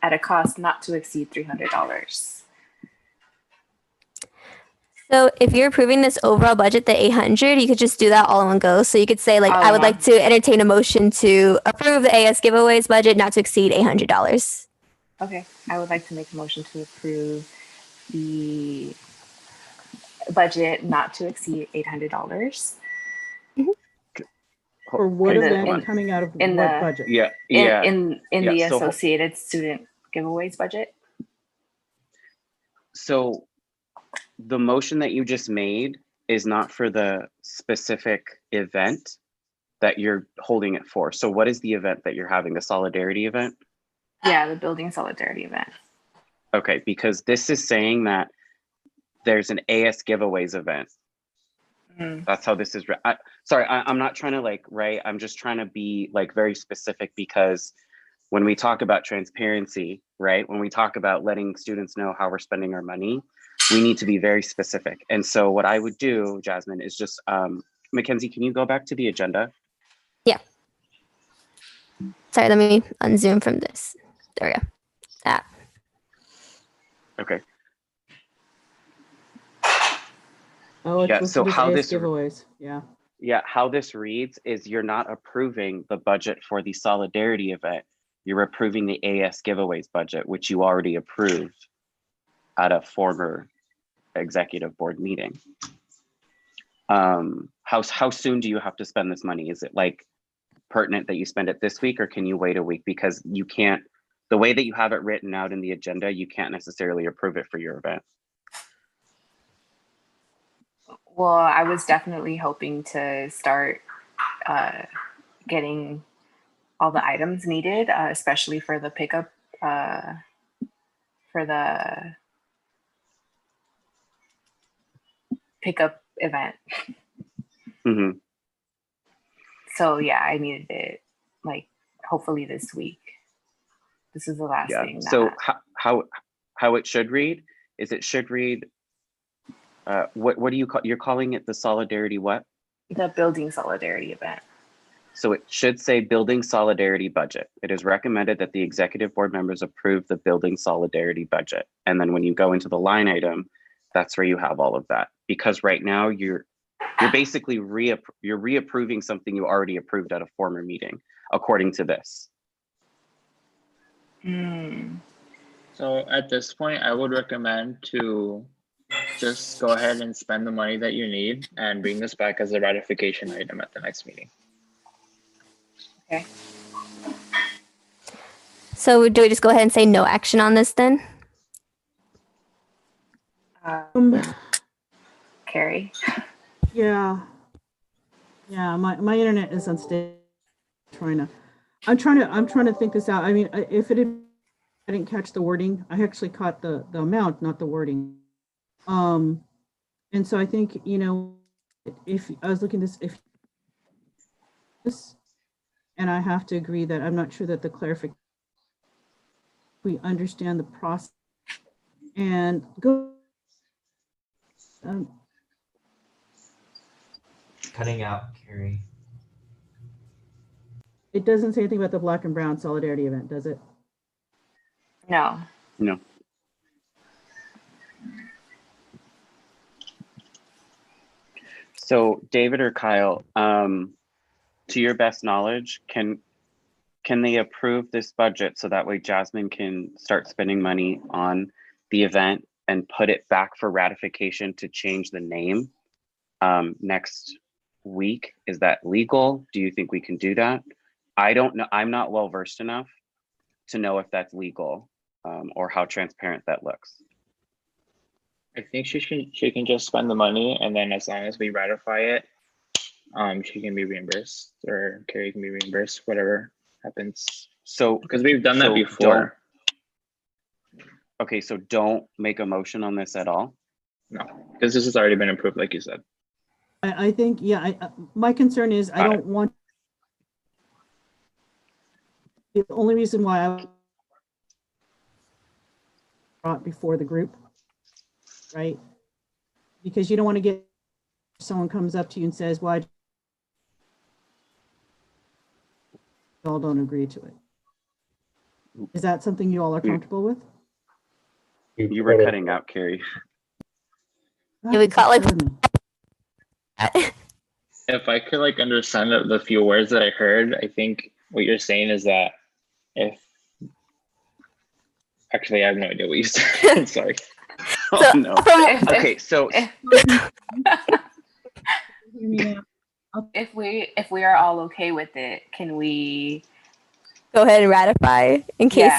at a cost not to exceed $300. So if you're approving this overall budget, the 800, you could just do that all in one go. So you could say, like, All I in would like one. to entertain a motion to approve the AS giveaways budget not to exceed $800. Okay. I would like to make a motion to approve the budget not to exceed $800. For what In the- event in- coming out of in what the- budget? Yeah. In Yeah, the so- Associated Student Giveaways budget. So the motion that you just made is not for the specific event that you're holding it for. So what is the event that you're having, the solidarity event? Yeah, the Building Solidarity event. Okay, because this is saying that there's an AS giveaways event. That's how this is. I'm not trying to right. I'm just trying to be very specific, because when we talk about transparency, right? When we talk about letting students know how we're spending our money, we need to be very specific. And so what I would do, Jasmine, is just, Mackenzie, can you go back to the agenda? Yeah. Sorry, let me unzoom from this. There we go. That. Okay. Oh, it's Yeah, listed so as how AS this- giveaways. Yeah. Yeah, how this reads is you're not approving the budget for the solidarity event. You're approving the AS giveaways budget, which you already approved at a former executive board meeting. How soon do you have to spend this money? Is it pertinent that you spend it this week, or can you wait a week? Because you can't, the way that you have it written out in the agenda, you can't necessarily approve it for your event. Well, I was definitely hoping to start getting all the items needed, especially for the pickup, event. Mm-hmm. So yeah, I needed it hopefully this week. This is the last Yeah. thing. So how it should read is it should read. What do you call? You're calling it the solidarity what? The Building Solidarity event. So it should say Building Solidarity budget. It is recommended that the executive board members approve the Building Solidarity budget. And then when you go into the line item, that's where you have all of that. Because right now you're basically you're reapproving something you already approved at a former meeting, according to this. Mm, So at this point, I would recommend to just go ahead and spend the money that you need and bring this back as a ratification item at the next meeting. okay. So do we just go ahead and say no action on this then? Carrie. Yeah. Yeah, my internet is unstable. I'm trying to think this out. I mean, if it had, I didn't catch the wording. I actually caught the amount, not the wording. And so I think, you know, if I was looking this, if this, and I have to agree that I'm not sure that the clarification, we understand the process and go. Cutting out, Carrie. It doesn't say anything about the Black and Brown Solidarity event, does it? No. No. So David or Kyle, to your best knowledge, can they approve this budget so that way Jasmine can start spending money on the event and put it back for ratification to change the name next week? Is that legal? Do you think we can do that? I don't know. I'm not well versed enough to know if that's legal or how transparent that looks. I think she can just spend the money, and then as long as we ratify it, she can be reimbursed, or Carrie can be reimbursed, whatever happens. So because we've done that before. Okay, so don't make a motion on this at all? No, because this has already been approved, like you said. I think, yeah, my concern is I don't want, the only reason why I brought before the group, right? Because you don't want to get, someone comes up to you and says, well, I all don't agree to it. Is that something you all are comfortable with? You were cutting out, Carrie. Yeah, we caught like. If I could like understand the few words that I heard, I think what you're saying is that if actually I have no idea what you said. Sorry. Oh no. Okay, so if we are all okay with it, can we go ahead and ratify in case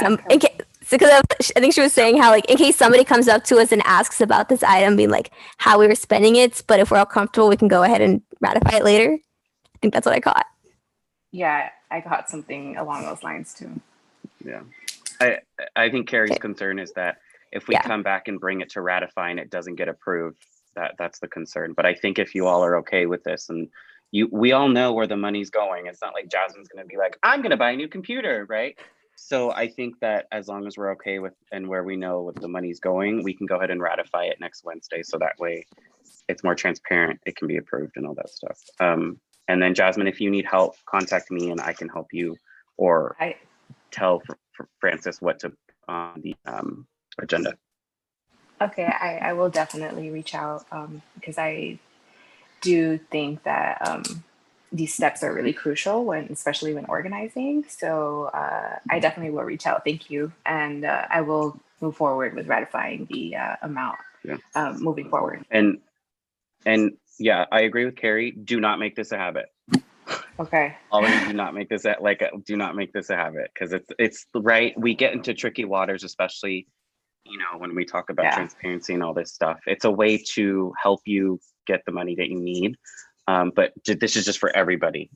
because I think she was saying how, like, in case somebody comes up to us and asks about this item, being like how we were spending it, but if we're all comfortable, we can go ahead and ratify it later. I think that's what I caught. Yeah, I caught something along those lines too. Yeah, I think Carrie's concern is that if we come back and bring it to ratify and it doesn't get approved, that's the concern. But I think if you all are okay with this, and we all know where the money's going, it's not like Jasmine's going to be like, I'm going to buy a new computer, right? So I think that as long as we're okay with and where we know what the money's going, we can go ahead and ratify it next Wednesday. So that way it's more transparent, it can be approved and all that stuff. And then Jasmine, if you need help, contact me and I can help you, or tell Francis what to on the agenda. Okay, I will definitely reach out because I do think that these steps are really crucial especially when organizing. So I definitely will reach out. Thank you. And I will move forward with ratifying the amount moving forward. And yeah, I agree with Carrie. Do not make this a habit. Okay. All of you do not make this do not make this a habit, because it's right. We get into tricky waters, especially, you know, when we talk about transparency and all this stuff. It's a way to help you get the money that you need. But this is just for everybody.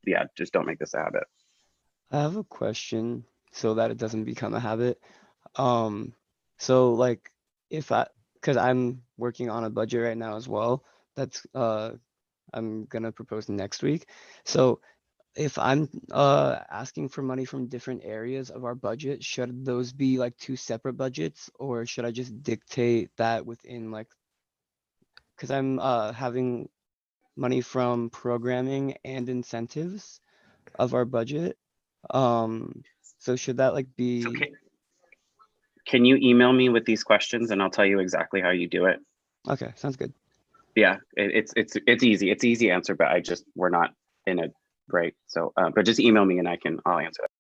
Yeah, just don't make this a habit. I have a question so that it doesn't become a habit. So like because I'm working on a budget right now as well. That's I'm gonna propose next week. So if I'm asking for money from different areas of our budget, should those be like two separate budgets, or should I just dictate that within like, because I'm having money from programming and incentives of our budget. So should that like be? Okay. Can you email me with these questions and I'll tell you exactly how you do it? Okay, sounds good. Yeah, it's easy. It's easy answer, but we're not in a right. So, but just email me and I'll answer it.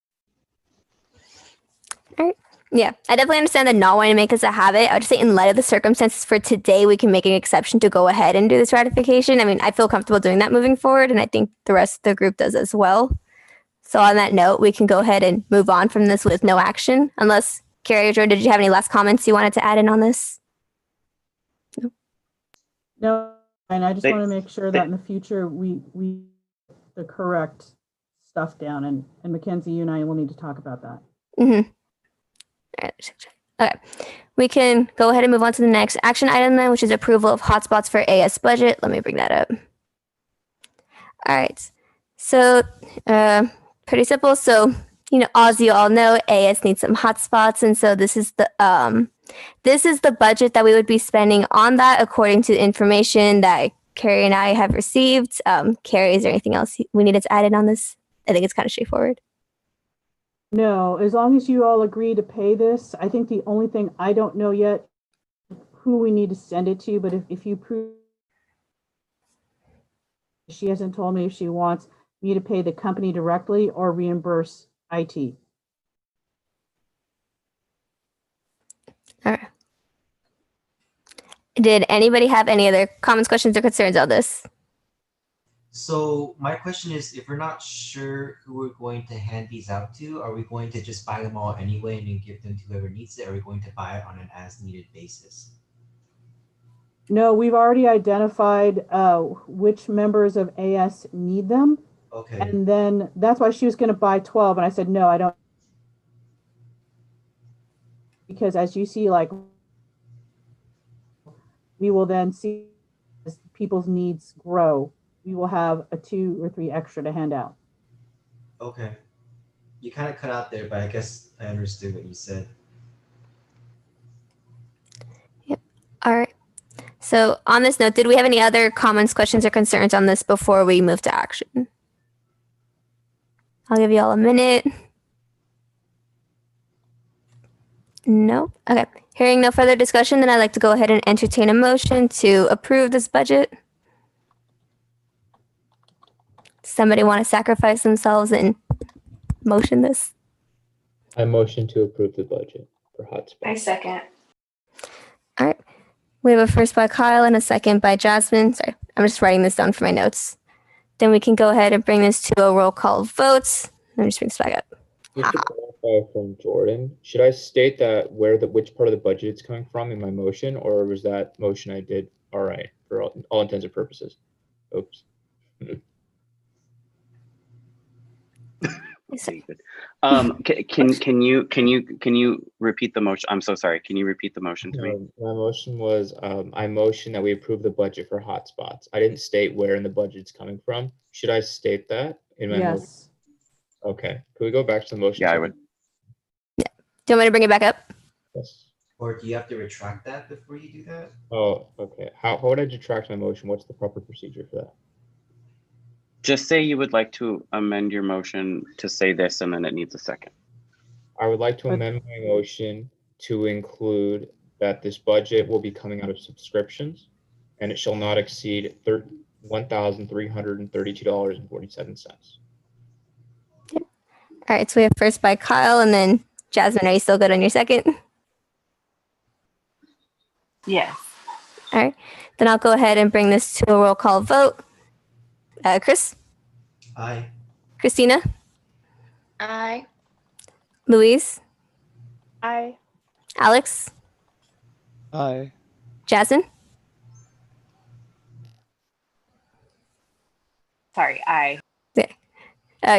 Yeah, I definitely understand that not wanting to make this a habit. I would just say in light of the circumstances for today, we can make an exception to go ahead and do this ratification. I mean, I feel comfortable doing that moving forward, and I think the rest of the group does as well. So on that note, we can go ahead and move on from this with no action, unless Carrie or Jordan, did you have any last comments you wanted to add in on this? No, and I just They- want to make sure that in the future we the correct stuff down, and Mackenzie, you and I will need to talk about that. Mm-hmm. All right. Okay. We can go ahead and move on to the next action item then, which is approval of hotspots for AS budget. Let me bring that up. All right. So, pretty simple. So, as you all know, AS needs some hotspots, and so this is the budget that we would be spending on that, according to the information that Carrie and I have received. Carrie, is there anything else we needed to add in on this? I think it's kind of straightforward. No, as long as you all agree to pay this, I think the only thing I don't know yet who we need to send it to, but if you prove, she hasn't told me if she wants me to pay the company directly or reimburse IT. All right. Did anybody have any other comments, questions, or concerns on this? So my question is, if we're not sure who we're going to hand these out to, are we going to just buy them all anyway and then give them to whoever needs it? Or are we going to buy it on an as needed basis? No, we've already identified which members of AS need them. Okay. And then that's why she was going to buy 12. And I said, no, I don't. Because as you see, like, we will then see as people's needs grow, we will have a 2 or 3 extra to hand out. Okay. You kind of cut out there, but I guess I understood what you said. Yep. All right. So on this note, did we have any other comments, questions, or concerns on this before we move to action? I'll give you all a minute. No? Okay. Hearing no further discussion, then I'd like to go ahead and entertain a motion to approve this budget. Somebody want to sacrifice themselves and motion this? I motion to approve the budget for hotspots. I second. All right. We have a first by Kyle and a second by Jasmine. Sorry, I'm just writing this down for my notes. Then we can go ahead and bring this to a roll call vote. Let me just bring this back up. Just to clarify from Jordan, should I state that which part of the budget it's coming from in my motion, or was that motion I did all right for all intents and purposes? Oops. David. Can you repeat the motion? I'm so sorry. Can you repeat the motion to me? My motion was I motion that we approve the budget for hotspots. I didn't state where in the budget it's coming from. Should I state that in my motion? Yes. Okay. Can we go back to the motion? Yeah, I would. Do you want me to bring it back up? Yes. Or do you have to retract that before you do that? Oh, okay. How would I detract my motion? What's the proper procedure for that? Just say you would like to amend your motion to say this, and then it needs a second. I would like to amend my motion to include that this budget will be coming out of subscriptions, and it shall not exceed $1,332.47. All right, so we have first by Kyle and then Jasmine. Are you still good on your second? Yes. All right, then I'll go ahead and bring this to a roll call vote. Chris? Aye. Christina? Aye. Louise? Aye. Alex? Aye. Jasmine? Sorry, aye.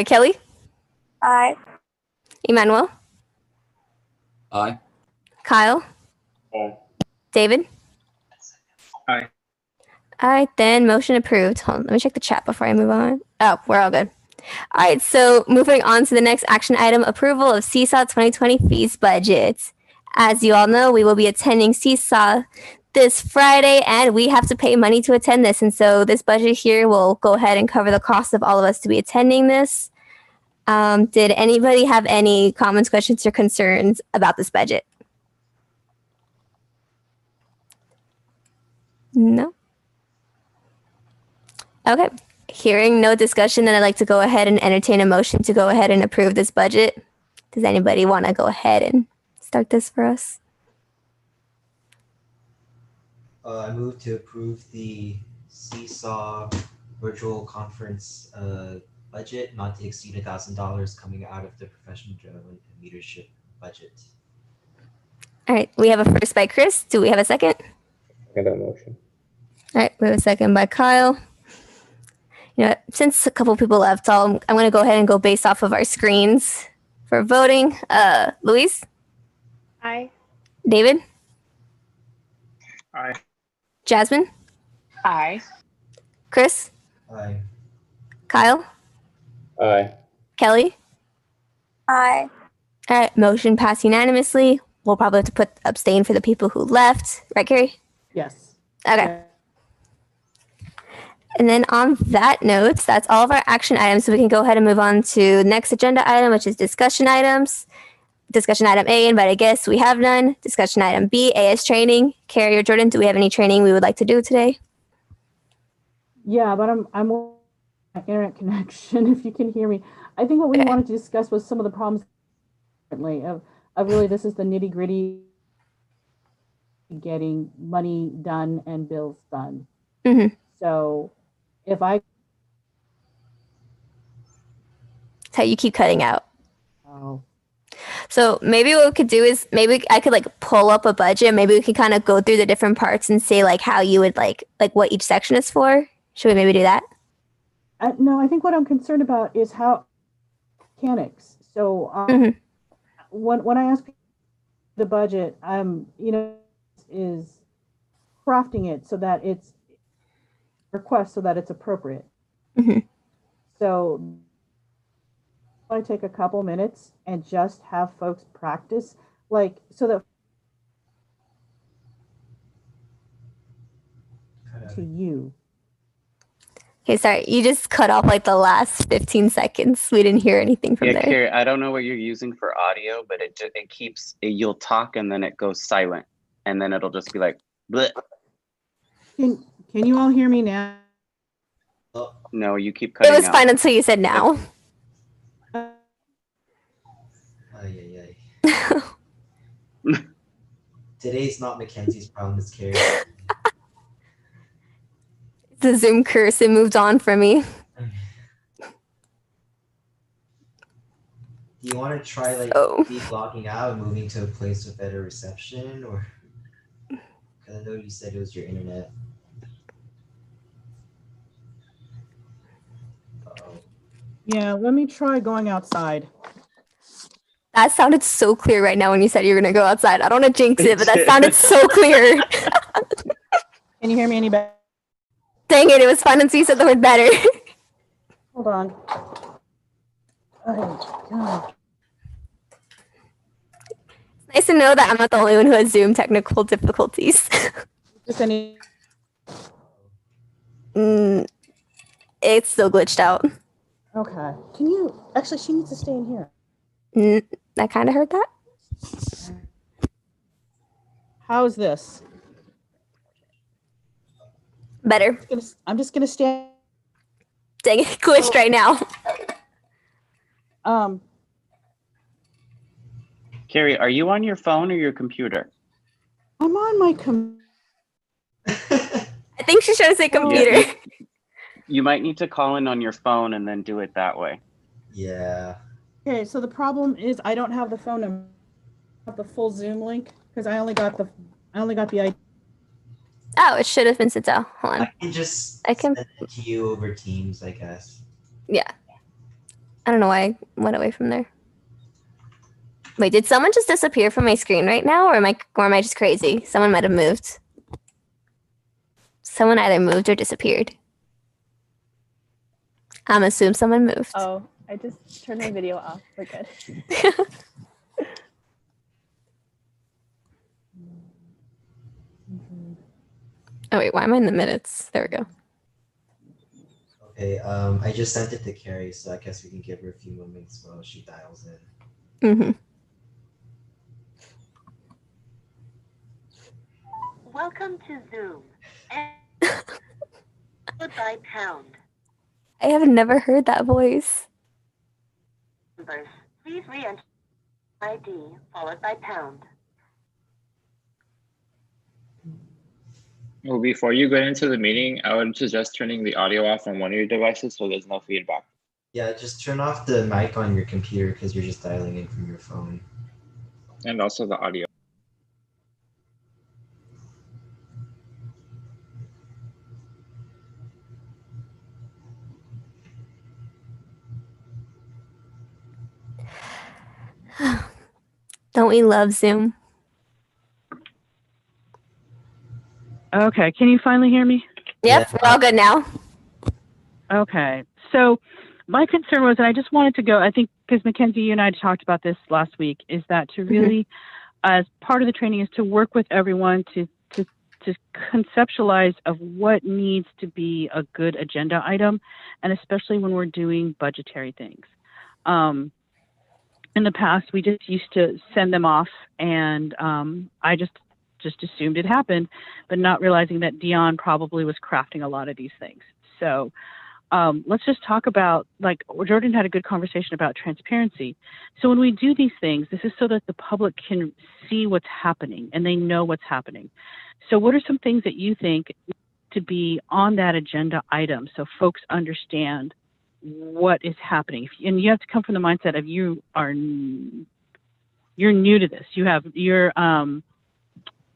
Kelly? Aye. Emmanuel? Aye. Kyle? Aye. David? Aye. All right, then motion approved. Hold on, let me check the chat before I move on. Oh, we're all good. All right, so moving on to the next action item, approval of Seesaw 2020 fees budget. As you all know, we will be attending Seesaw this Friday, and we have to pay money to attend this. And so this budget here will go ahead and cover the cost of all of us to be attending this. Did anybody have any comments, questions, or concerns about this budget? No? Okay. Hearing no discussion, then I'd like to go ahead and entertain a motion to go ahead and approve this budget. Does anybody want to go ahead and start this for us? I move to approve the Seesaw virtual conference budget not to exceed $1,000 coming out of the professional development and leadership budget. All right, we have a first by Chris. Do we have a second? Second that motion. All right, we have a second by Kyle. You know, since a couple people left, I'm going to go ahead and go based off of our screens for voting. Louise, Aye. David, Aye. Jasmine, Aye. Chris, Aye. Kyle, Aye. Kelly. Aye. All right, motion passed unanimously. We'll probably have to put abstain for the people who left. Right, Carrie? Yes. Okay. Yeah. And then on that note, that's all of our action items. So we can go ahead and move on to the next agenda item, which is discussion items. Discussion item A, invite a guest. We have none. Discussion item B, AS training. Carrie or Jordan, do we have any training we would like to do today? Yeah, but I'm my internet connection. If you can hear me, I think what we Okay. wanted to discuss was some of the problems currently of really this is the nitty gritty getting money done and bills done. Mhm. So if I How you keep cutting out. oh So maybe what we could do is maybe I could like pull up a budget. Maybe we can kind of go through the different parts and say like how you would like what each section is for. Should we maybe do that? no, I think what I'm concerned about is how mechanics. So Mhm. when I ask the budget, is crafting it so that it's request so that it's appropriate. Mhm. So I take a couple minutes and just have folks practice, like so that to you. Okay, sorry. You just cut off like the last 15 seconds. We didn't hear anything from Yeah, there. Carrie, I don't know what you're using for audio, but it keeps you'll talk and then it goes silent, and then it'll just be like, bleh. Can you all hear me now? Oh, No, you keep It cutting was out. fine until you said now. ay, ay, ay. Today's not Mackenzie's problem, it's Carrie. The Zoom curse, it moved on from me. Do you want to try like So- logging out and moving to a place with better reception, or? Because I know you said it was your internet. Uh-oh. Yeah, let me try going outside. That sounded so clear right now when you said you were going to go outside. I don't want to jinx it, but that sounded so clear. Can you hear me any better? Dang it, it was fun until you said the word better. Hold on. Oh God. It's nice to know that I'm not the only one who has Zoom technical difficulties. Just any. It's still glitched out. Okay. Can you actually? She needs to stay in here. I kind of heard that. How's this? Better. I'm just gonna stand. Dang it, glitched right now. Carrie, are you on your phone or your computer? I'm on my I think she's trying to say computer. You might need to call in on your phone and then do it that way. Yeah. Okay, so the problem is I don't have the phone number, I have the full Zoom link because I only got the ID. Oh, it should have been sent out. Hold on. I can just I can. send it to you over Teams, I guess. Yeah. I don't know why I went away from there. Wait, did someone just disappear from my screen right now, or am I just crazy? Someone might have moved. Someone either moved or disappeared. I'm assuming someone moved. Oh, I just turned my video off. We're good. Oh wait, why am I in the minutes? There we go. Okay, I just sent it to Carrie, so I guess we can give her a few moments while she dials in. Mm-hmm. Welcome to Zoom. Goodbye, pound. I have never heard that voice. Numbers. Please re-enter. ID followed by pound. Well, before you get into the meeting, I would suggest turning the audio off on one of your devices so there's no feedback. Yeah, just turn off the mic on your computer because you're just dialing in from your phone. And also the audio. Don't we love Zoom? Okay, can you finally hear me? Yep, we're all good now. Okay, so my concern was, and I just wanted to go, I think, because Mackenzie, you and I talked about this last week, is that to really, as part of the training, is to work with everyone to conceptualize of what needs to be a good agenda item, and especially when we're doing budgetary things. In the past, we just used to send them off, and I just assumed it happened, but not realizing that Dion probably was crafting a lot of these things. So let's just talk about, like, Jordan had a good conversation about transparency. So when we do these things, this is so that the public can see what's happening and they know what's happening. So what are some things that you think to be on that agenda item so folks understand what is happening? And you have to come from the mindset of you're new to this.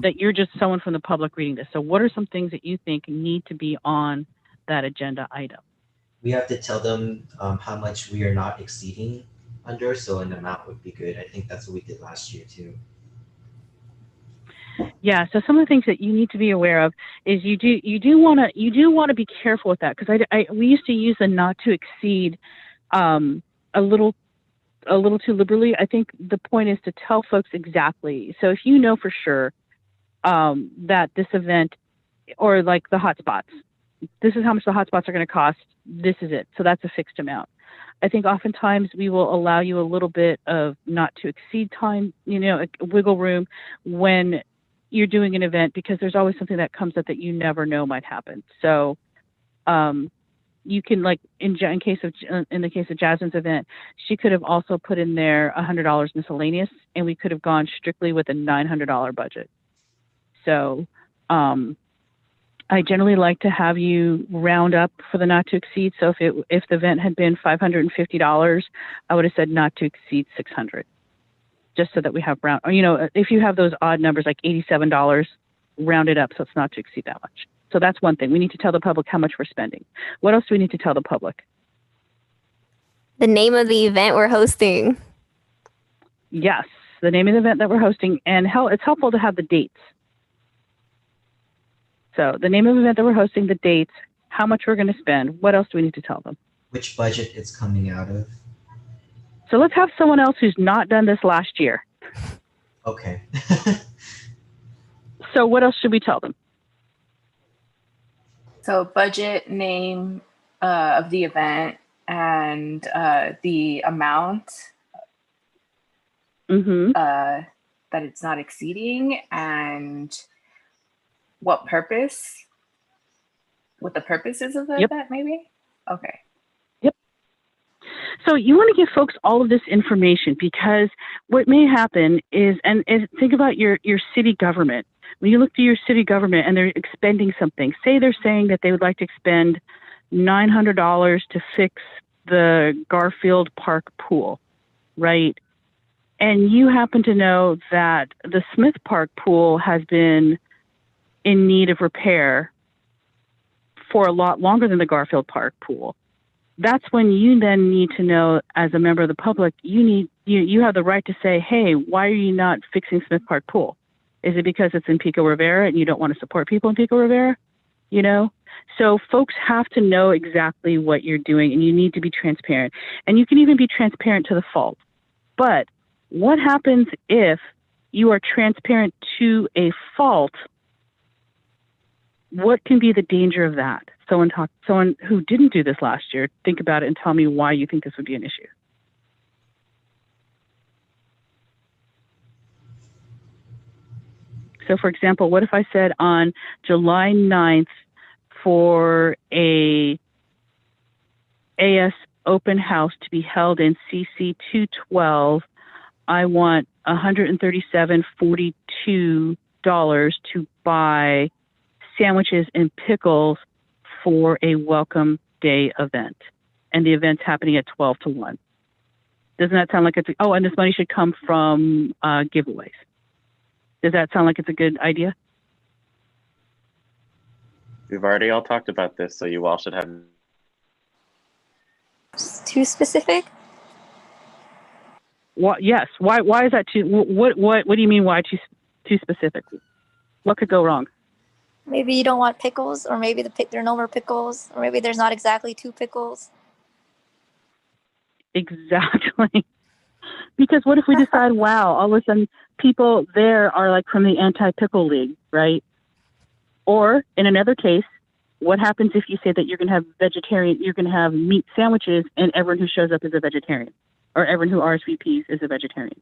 That you're just someone from the public reading this. So what are some things that you think need to be on that agenda item? We have to tell them how much we are not exceeding under, so an amount would be good. I think that's what we did last year too. Yeah, so some of the things that you need to be aware of is you do want to be careful with that, because we used to use the not to exceed a little too liberally. I think the point is to tell folks exactly. So if you know for sure that this event, or like the hotspots, this is how much the hotspots are going to cost, this is it. So that's a fixed amount. I think oftentimes we will allow you a little bit of not to exceed time, a wiggle room when you're doing an event, because there's always something that comes up that you never know might happen. So you can, like in the case of Jasmine's event, she could have also put in there $100 miscellaneous, and we could have gone strictly with a $900 budget. So I generally like to have you round up for the not to exceed. So if the event had been $550, I would have said not to exceed $600, just so that we have round. Or, if you have those odd numbers like $87, round it up so it's not to exceed that much. So that's one thing. We need to tell the public how much we're spending. What else do we need to tell the public? The name of the event we're hosting. Yes, the name of the event that we're hosting, and it's helpful to have the dates. So the name of the event that we're hosting, the dates, how much we're going to spend. What else do we need to tell them? Which budget it's coming out of. So let's have someone else who's not done this last year. Okay. So what else should we tell them? So budget, name of the event, and the amount that it's not exceeding, and what the purpose is of the event, maybe? Okay. Yep. So you want to give folks all of this information, because what may happen is, and think about your city government. When you look to your city government and they're expending something, say they're saying that they would like to expend $900 to fix the Garfield Park pool, right? And you happen to know that the Smith Park pool has been in need of repair for a lot longer than the Garfield Park pool. That's when you then need to know, as a member of the public, you have the right to say, hey, why are you not fixing Smith Park pool? Is it because it's in Pico Rivera and you don't want to support people in Pico Rivera? So folks have to know exactly what you're doing, and you need to be transparent. And you can even be transparent to the fault. But what happens if you are transparent to a fault? What can be the danger of that? Someone who didn't do this last year, think about it and tell me why you think this would be an issue. So for example, what if I said on July 9th for a AS open house to be held in CC 212, I want $137.42 to buy sandwiches and pickles for a welcome day event. And the event's happening at 12 to 1. Doesn't that sound like it's, oh, and this money should come from giveaways. Does that sound like it's a good idea? We've already all talked about this, so you all should have. Too specific? What? Yes. Why is that too? What do you mean? Why too specific? What could go wrong? Maybe you don't want pickles, or maybe there are no more pickles, or maybe there's not exactly 2 pickles. Exactly. Because what if we decide, wow, all of a sudden people there are like from the anti-pickle league, right? Or in another case, what happens if you say that you're going to have you're going to have meat sandwiches and everyone who shows up is a vegetarian, or everyone who RSVPs is a vegetarian,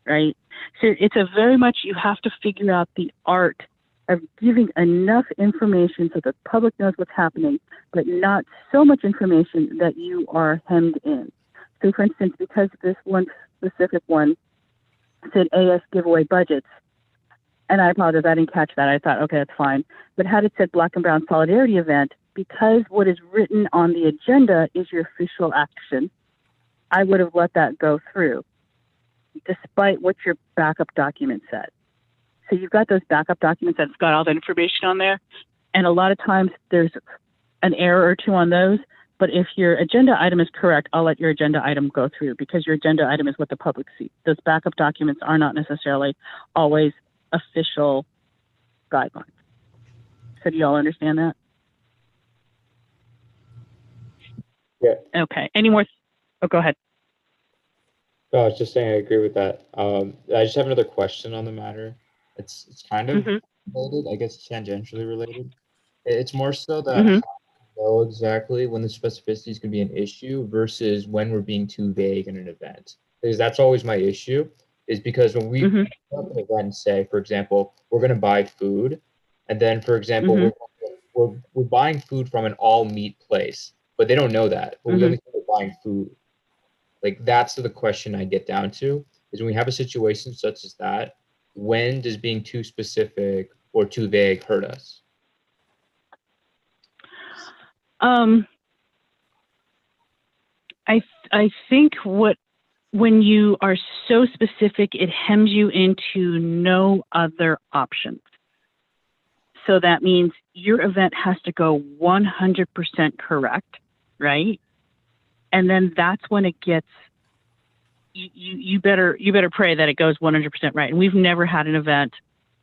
right? So it's a very much, you have to figure out the art of giving enough information so the public knows what's happening, but not so much information that you are hemmed in. So for instance, because this one specific one said AS giveaway budgets, and I apologize, I didn't catch that. I thought, okay, that's fine. But had it said Black and Brown Solidarity Event, because what is written on the agenda is your official action, I would have let that go through, despite what your backup document said. So you've got those backup documents that's got all the information on there. And a lot of times there's an error or two on those. But if your agenda item is correct, I'll let your agenda item go through, because your agenda item is what the public sees. Those backup documents are not necessarily always official guidelines. So do you all understand that? Yeah. Okay. Any more? Oh, go ahead. No, I was just saying I agree with that. I just have another question on the matter. It's kind of related, I guess tangentially related. It's more so that I know exactly when the specificity is going to be an issue versus when we're being too vague in an event. Because that's always my issue, is because when we have an event and say, for example, we're going to buy food, and then, for example, we're buying food from an all meat place, but they don't know that. But we only think we're buying food. Like, that's the question I get down to, is when we have a situation such as that, when does being too specific or too vague hurt us? I think when you are so specific, it hems you into no other options. So that means your event has to go 100% correct, right? And then that's when it gets, you better pray that it goes 100% right. And we've never had an event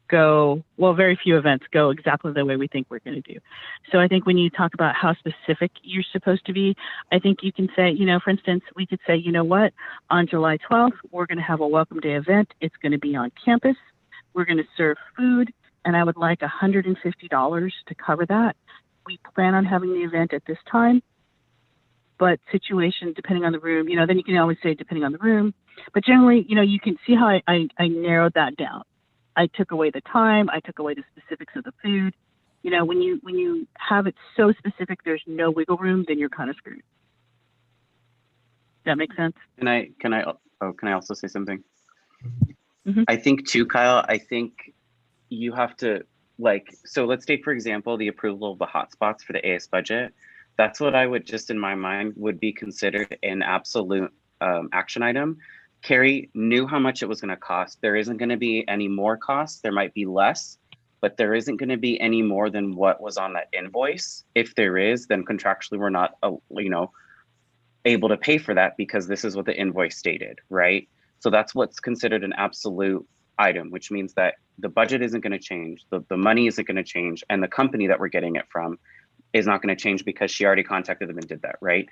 go, well, very few events go exactly the way we think we're going to do. So I think when you talk about how specific you're supposed to be, I think you can say, for instance, we could say, you know what, on July 12th, we're going to have a welcome day event. It's going to be on campus. We're going to serve food, and I would like $150 to cover that. We plan on having the event at this time, but situation, depending on the room, then you can always say depending on the room. But generally, you can see how I narrowed that down. I took away the time. I took away the specifics of the food. When you have it so specific, there's no wiggle room, then you're kind of screwed. That makes sense? Can I also say something? I think too, Kyle, I think you have to, so let's take, for example, the approval of the hotspots for the AS budget. That's what I would just in my mind would be considered an absolute action item. Carrie knew how much it was going to cost. There isn't going to be any more cost. There might be less, but there isn't going to be any more than what was on that invoice. If there is, then contractually we're not, able to pay for that because this is what the invoice stated, right? So that's what's considered an absolute item, which means that the budget isn't going to change, the money isn't going to change, and the company that we're getting it from is not going to change because she already contacted them and did that, right?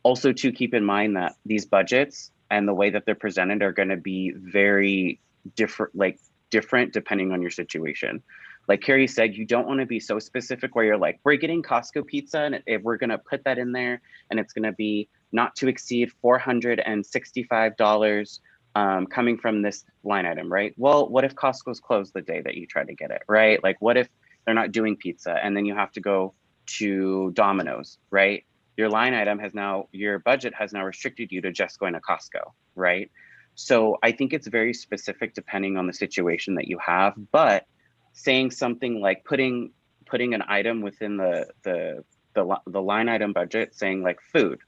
Also, to keep in mind that these budgets and the way that they're presented are going to be very different depending on your situation. Like Carrie said, you don't want to be so specific where you're like, we're getting Costco pizza and if we're going to put that in there and it's going to be not to exceed $465 coming from this line item, right? Well, what if Costco's closed the day that you try to get it, right? Like, what if they're not doing pizza and then you have to go to Domino's, right? Your line item your budget has now restricted you to just going to Costco, right? So I think it's very specific depending on the situation that you have, but saying something like putting an item within the line item budget, saying like food,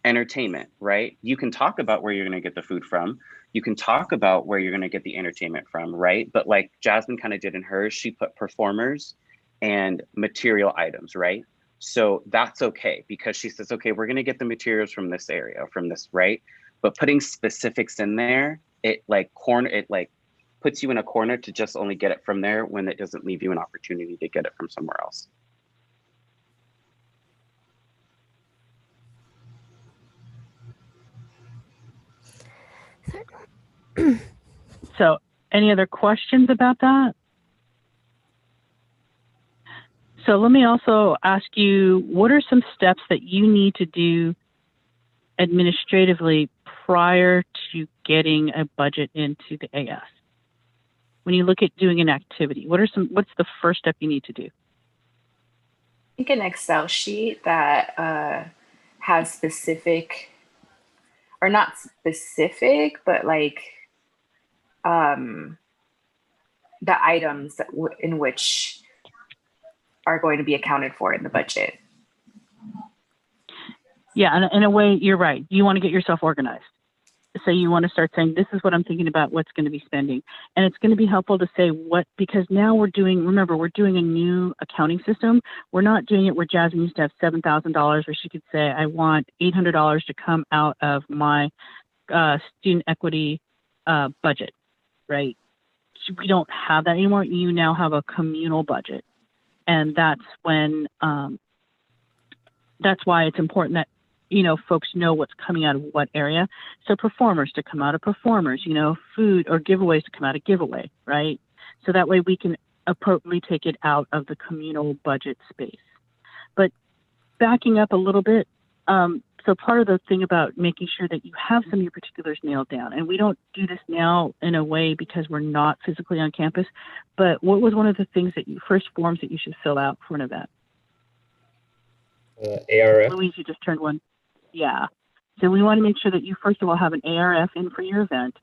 entertainment, right? You can talk about where you're going to get the food from. You can talk about where you're going to get the entertainment from, right? But like Jasmine kind of did in hers, she put performers and material items, right? So that's okay because she says, okay, we're going to get the materials from this area, from this, right? But putting specifics in there, it like puts you in a corner to just only get it from there when it doesn't leave you an opportunity to get it from somewhere else. So, any other questions about that? So let me also ask you, what are some steps that you need to do administratively prior to getting a budget into the AS? When you look at doing an activity, what's the first step you need to do? I think an Excel sheet that has specific, or not specific, but like the items in which are going to be accounted for in the budget. Yeah, and in a way, you're right. You want to get yourself organized. So you want to start saying, this is what I'm thinking about, what's going to be spending. And it's going to be helpful to say because now remember, we're doing a new accounting system. We're not doing it where Jasmine used to have $7,000 where she could say, I want $800 to come out of my student equity budget, right? We don't have that anymore. You now have a communal budget. And that's when, that's why it's important that, folks know what's coming out of what area. So performers to come out of performers, food or giveaways to come out of giveaway, right? So that way we can appropriately take it out of the communal budget space. But backing up a little bit, so part of the thing about making sure that you have some of your particulars nailed down, and we don't do this now in a way because we're not physically on campus, but what was one of the things first forms that you should fill out for an event? ARF. Louise, you just turned one. Yeah. So we want to make sure that you, first of all, have an ARF in for your event,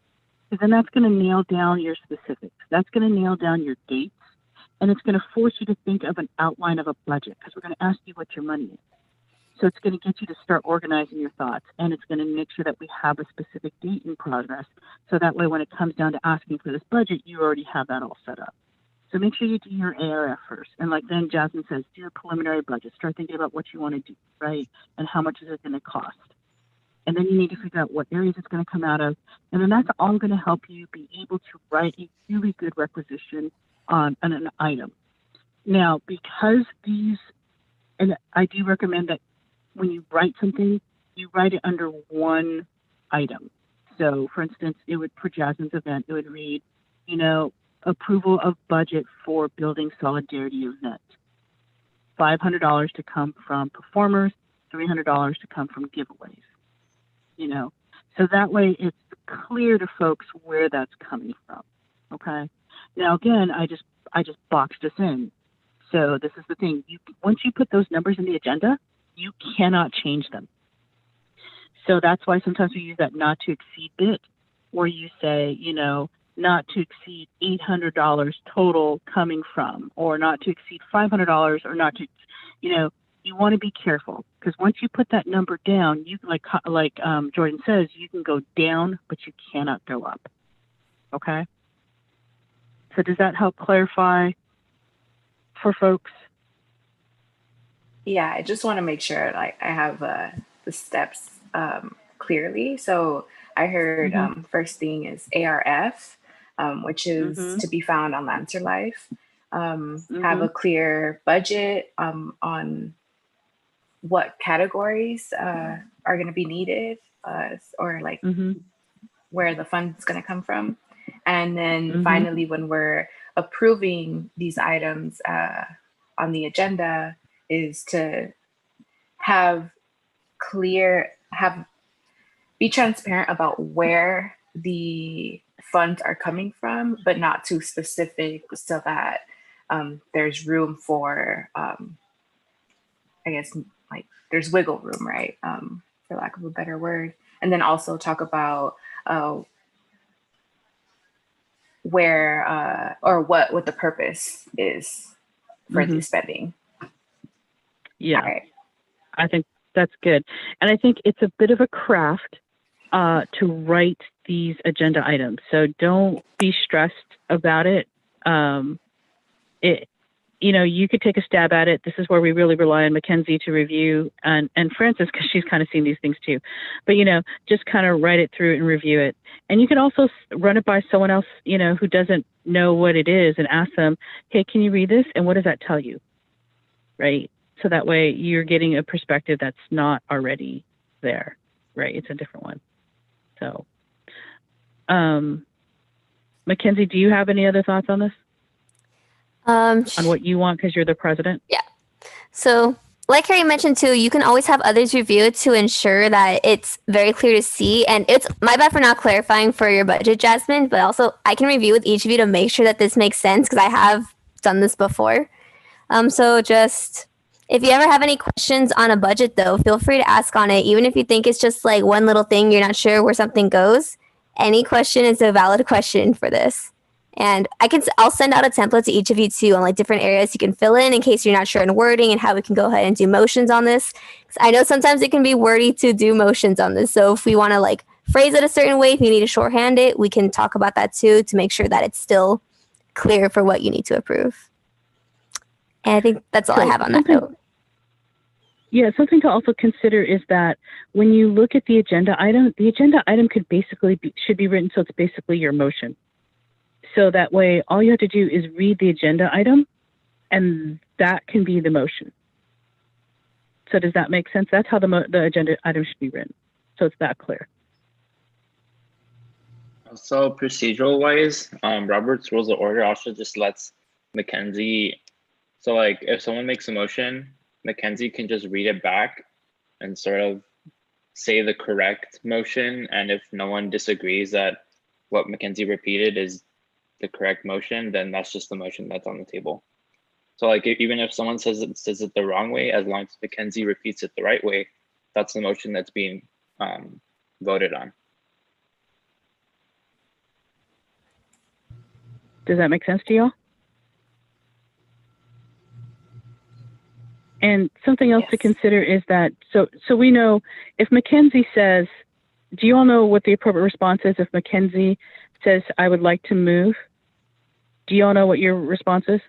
because then that's going to nail down your specifics. That's going to nail down your dates, and it's going to force you to think of an outline of a budget, because we're going to ask you what your money is. So it's going to get you to start organizing your thoughts, and it's going to make sure that we have a specific date in progress. So that way, when it comes down to asking for this budget, you already have that all set up. So make sure you do your ARF first. And like then Jasmine says, do your preliminary budget. Start thinking about what you want to do, right? And how much is it going to cost? And then you need to figure out what areas it's going to come out of. And then that's all going to help you be able to write a really good requisition on an item. Now, because and I do recommend that when you write something, you write it under one item. So for instance, for Jasmine's event, it would read, approval of budget for building solidarity event. $500 to come from performers, $300 to come from giveaways. So that way it's clear to folks where that's coming from. Okay. Now again, I just boxed us in. So this is the thing. Once you put those numbers in the agenda, you cannot change them. So that's why sometimes we use that not to exceed bit, where you say, not to exceed $800 total coming from, or not to exceed $500, or not to, you want to be careful, because once you put that number down, you like Jordan says, you can go down, but you cannot go up. Okay. So does that help clarify for folks? Yeah, I just want to make sure I have the steps clearly. So I heard first thing is ARF, which is to be found on Lancer Life. Have a clear budget on what categories are going to be needed, or like where the fund's going to come from. And then finally, when we're approving these items on the agenda, is to be transparent about where the funds are coming from, but not too specific, so that there's room for, I guess, like there's wiggle room, right? For lack of a better word. And then also talk about where or what the purpose is for Mhm. the spending. Yeah. All right. I think that's good. And I think it's a bit of a craft to write these agenda items. So don't be stressed about it. You could take a stab at it. This is where we really rely on Mackenzie to review and Frances, because she's kind of seen these things too. But, just kind of write it through and review it. And you can also run it by someone else, who doesn't know what it is and ask them, hey, can you read this? And what does that tell you? Right? So that way you're getting a perspective that's not already there, right? It's a different one. So, Mackenzie, do you have any other thoughts on this? On what you want, because you're the president? Yeah. So, like Harry mentioned too, you can always have others review it to ensure that it's very clear to see. And it's my bad for not clarifying for your budget, Jasmine, but also I can review with each of you to make sure that this makes sense, because I have done this before. So just, if you ever have any questions on a budget though, feel free to ask on it. Even if you think it's just like one little thing, you're not sure where something goes, any question is a valid question for this. And I'll send out a template to each of you too on like different areas you can fill in case you're not sure in wording and how we can go ahead and do motions on this. 'Cause I know sometimes it can be wordy to do motions on this. So if we want to like phrase it a certain way, if you need to shorthand it, we can talk about that too to make sure that it's still clear for what you need to approve. And I think that's all I have on that note. Yeah, something to also consider is that when you look at the agenda item could basically should be written so it's basically your motion. So that way, all you have to do is read the agenda item, and that can be the motion. So does that make sense? That's how the agenda item should be written. So it's that clear. So procedural wise, Robert's Rules of Order also just lets Mackenzie, so like if someone makes a motion, Mackenzie can just read it back and sort of say the correct motion. And if no one disagrees that what Mackenzie repeated is the correct motion, then that's just the motion that's on the table. So like even if someone says it the wrong way, as long as Mackenzie repeats it the right way, that's the motion that's being voted on. Does that make sense to y'all? And something else to consider is that, so we know if Mackenzie says, do you all know what the appropriate response is if Mackenzie says, I would like to move? Do you all know what your response is?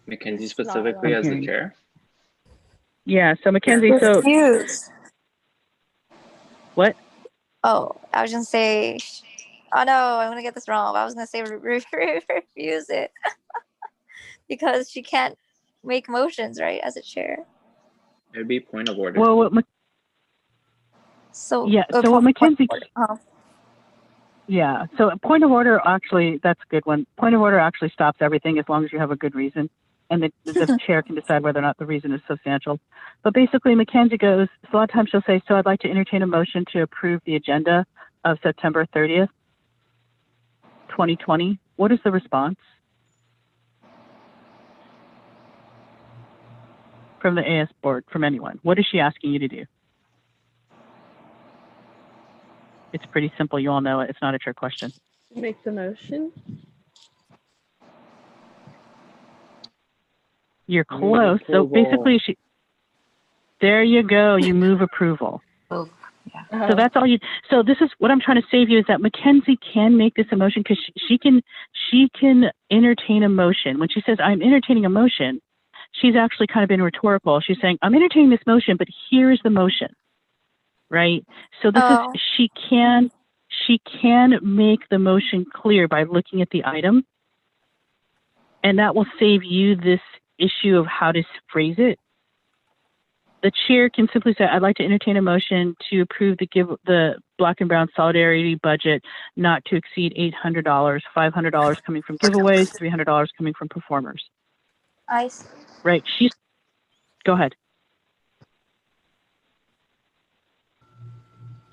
Mackenzie specifically as the chair? Yeah, so Mackenzie, so. Refuse. What? Oh, I was gonna say, oh no, I'm gonna get this wrong. I was gonna say refuse it because she can't make motions, right, as a chair. It'd be point of order. Well, So yeah, so what Mackenzie, oh. yeah, so point of order, actually, that's a good one. Point of order actually stops everything as long as you have a good reason. And the chair can decide whether or not the reason is substantial. But basically, Mackenzie goes, so a lot of times she'll say, so I'd like to entertain a motion to approve the agenda of September 30th, 2020. What is the response from the AS board, from anyone? What is she asking you to do? It's pretty simple. You all know it. It's not a trick question. Make the motion. You're close. So basically, there you go. You move approval. Oh, yeah. So that's all you. So this is what I'm trying to save you is that Mackenzie can make this a motion because she can entertain a motion. When she says I'm entertaining a motion, she's actually kind of been rhetorical. She's saying I'm entertaining this motion, but here's the motion, right? So this is she can make the motion clear by looking at the item, and that will save you this issue of how to phrase it. The chair can simply say, I'd like to entertain a motion to approve the Black and Brown Solidarity budget not to exceed $800, $500 coming from giveaways, $300 coming from performers. I see. Right, go ahead.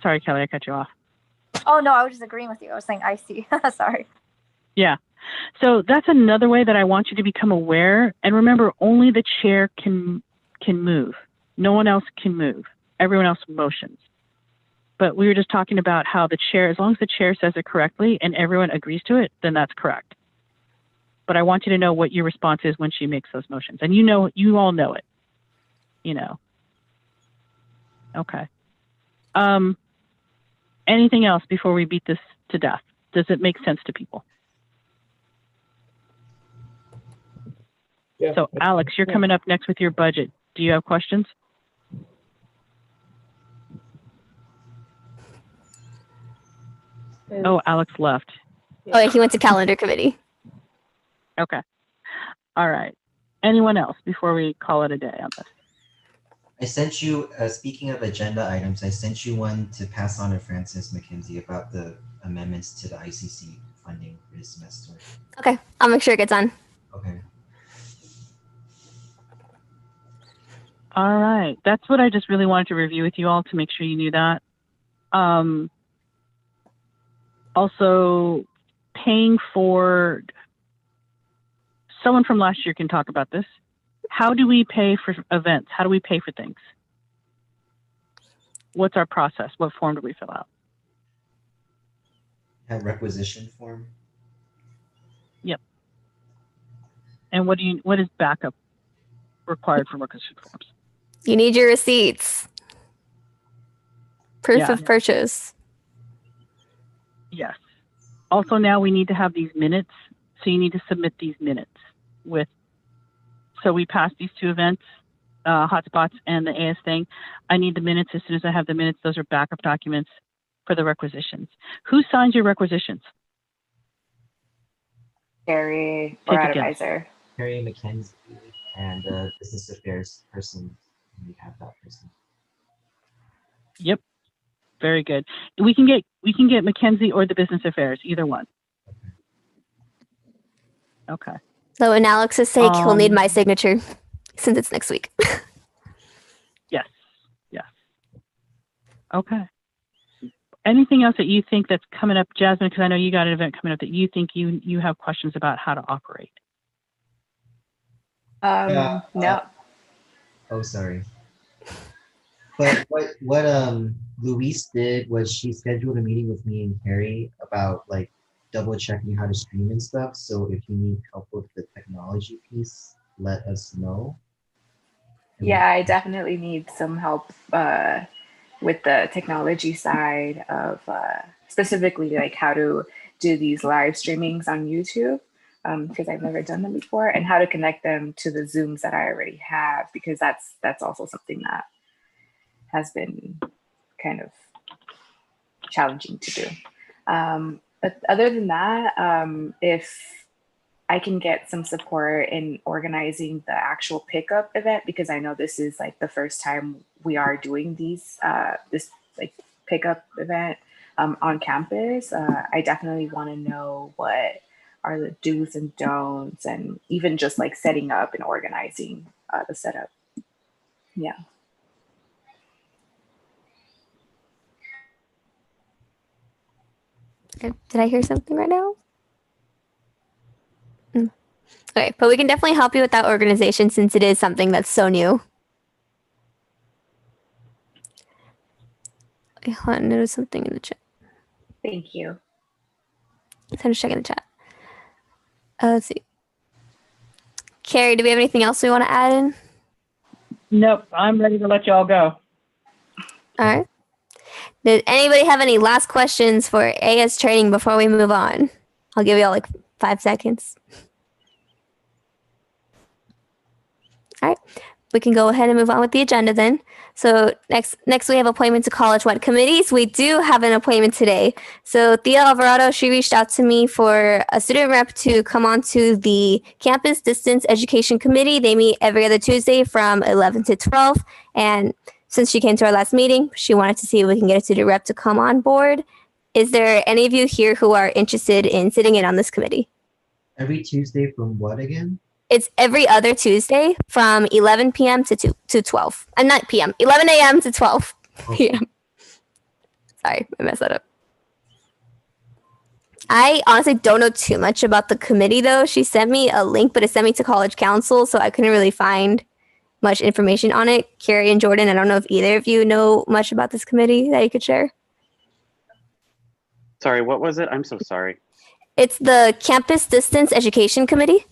Sorry, Kelly, I cut you off. Oh no, I was just agreeing with you. I was saying I see. Sorry. Yeah. So that's another way that I want you to become aware. And remember, only the chair can move. No one else can move. everyone else motions. But we were just talking about how the chair, as long as the chair says it correctly and everyone agrees to it, then that's correct. But I want you to know what your response is when she makes those motions. And you all know it, Okay. Anything else before we beat this to death? Does it make sense to people? Yeah. So Alex, you're coming up next with your budget. Do you have questions? Oh, Alex left. Oh, yeah, he went to calendar committee. Okay. All right. Anyone else before we call it a day on this? I sent you, speaking of agenda items, I sent you one to pass on to Francis McKenzie about the amendments to the ICC funding for this semester. Okay, I'll make sure it gets on. Okay. All right. That's what I just really wanted to review with you all to make sure you knew that. Also, paying for, someone from last year can talk about this. How do we pay for events? How do we pay for things? What's our process? What form do we fill out? That requisition form? Yep. And what is backup required for requisition forms? You need your receipts. Proof Yeah. of purchase. Yes. Also, now we need to have these minutes. So you need to submit these minutes with, so we passed these two events, hotspots and the AS thing. I need the minutes. As soon as I have the minutes, those are backup documents for the requisitions. Who signs your requisitions? Carrie Take or a guess. advisor. Harry McKenzie and business affairs person. We have that person. Yep. Very good. We can get Mackenzie or the business affairs, either one. Okay. So in Alex's sake, he'll need my signature since it's next week. Yes. Yes. Okay. Anything else that you think that's coming up, Jasmine? Because I know you got an event coming up that you think you have questions about how to operate. No. Oh, sorry. But what Luis did was she scheduled a meeting with me and Carrie about like double checking how to stream and stuff. So if you need help with the technology piece, let us know. Yeah, I definitely need some help with the technology side of specifically like how to do these live streamings on YouTube because I've never done them before, and how to connect them to the Zooms that I already have, because that's also something that has been kind of challenging to do. But other than that, if I can get some support in organizing the actual pickup event, because I know this is like the first time we are doing these this like pickup event on campus. I definitely want to know what are the do's and don'ts, and even just like setting up and organizing the setup. Yeah. Did I hear something right now? Okay, but we can definitely help you with that organization since it is something that's so new. Okay, hold on, notice something in the chat. Thank you. Time to check in the chat. Let's see. Carrie, do we have anything else we want to add in? Nope, I'm ready to let y'all go. All right. Did anybody have any last questions for AS training before we move on? I'll give you all like 5 seconds. All right, we can go ahead and move on with the agenda then. So next we have appointment to college-wide committees. We do have an appointment today. So Thea Alvarado, she reached out to me for a student rep to come on to the Campus Distance Education Committee. They meet every other Tuesday from 11 to 12. And since she came to our last meeting, she wanted to see if we can get a student rep to come on board. Is there any of you here who are interested in sitting in on this committee? Every Tuesday from what again? It's every other Tuesday from 11 p.m. to 12. Not p.m. 11 a.m. to 12 p.m. Sorry, I messed that up. I honestly don't know too much about the committee, though. She sent me a link, but it sent me to College Council, so I couldn't really find much information on it. Carrie and Jordan, I don't know if either of you know much about this committee that you could share. Sorry, what was it? I'm so sorry. It's the Campus Distance Education Committee.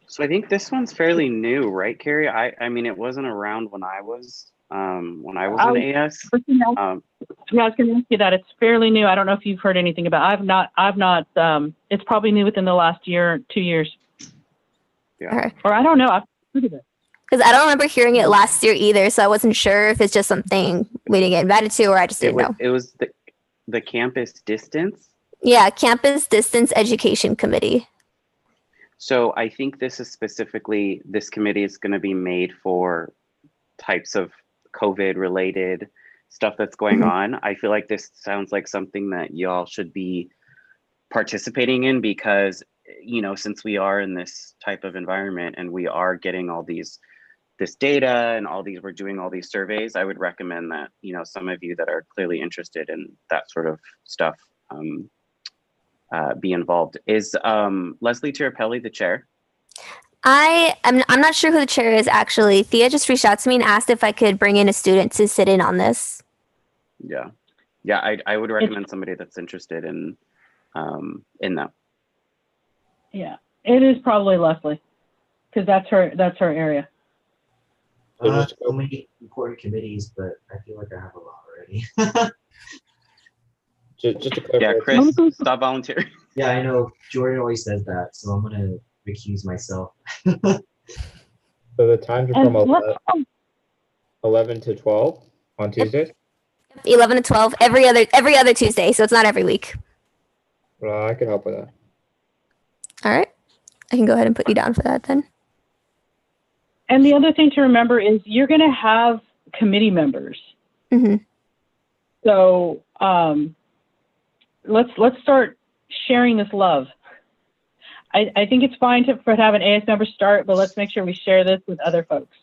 So I think this one's fairly new, right, Carrie? I mean, it wasn't around when I was in AS. Yeah, I was going to ask you that. It's fairly new. I don't know if you've heard anything about it. I've not, it's probably new within the last year, 2 years. Yeah. Okay. Or I don't know. I've heard of it. Because I don't remember hearing it last year either, so I wasn't sure if it's just something we didn't get invited to or I just didn't know. It was the Campus Distance. Yeah, Campus Distance Education Committee. So I think this committee is going to be made for types of COVID related stuff that's going on. I feel like this sounds like something that y'all should be participating in because, you know, since we are in this type of environment and we are getting all this data and we're doing all these surveys, I would recommend that, you know, some of you that are clearly interested in that sort of stuff be involved. Is Leslie Tirapelli the chair? I'm not sure who the chair is actually. Thea just reached out to me and asked if I could bring in a student to sit in on this. Yeah, I would recommend somebody that's interested in that. Yeah, it is probably Leslie because that's her area. So many important committees, but I feel like I have a lot already. Just to clarify. Yeah, Chris, stop volunteering. Yeah, I know. Jordan always says that, so I'm gonna recuse myself. So the times are from 11 to 12 on Tuesdays? 11 to 12 every other Tuesday, so it's not every week. Well, I can help with that. All right. I can go ahead and put you down for that then. And the other thing to remember is you're going to have committee members. Mm-hmm. So let's start sharing this love. I think it's fine to have an AS member start, but let's make sure we share this with other folks.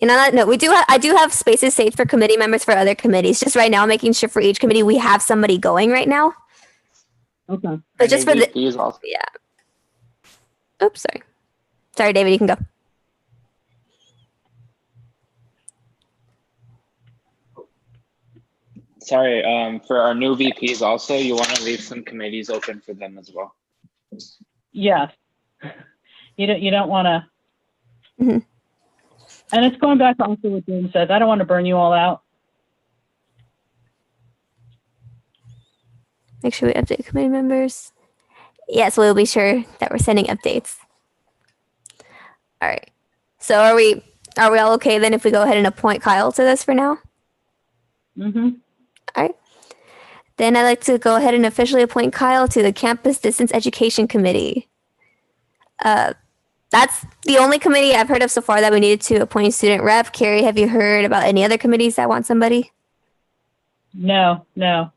And on that note, I do have spaces saved for committee members for other committees. Just right now, making sure for each committee we have somebody going right now. Okay. But just for the also. yeah. Oops, sorry, David, you can go. Sorry, for our new VPs also, you want to leave some committees open for them as well. Yes. You don't want to. Mm-hmm. And it's going back to also what Jane says. I don't want to burn you all out. Make sure we update committee members. Yes, we'll be sure that we're sending updates. All right. So are we all okay then if we go ahead and appoint Kyle to this for now? Mm-hmm. All right. Then I'd like to go ahead and officially appoint Kyle to the Campus Distance Education Committee. That's the only committee I've heard of so far that we needed to appoint a student rep. Carrie, have you heard about any other committees that want somebody? No. All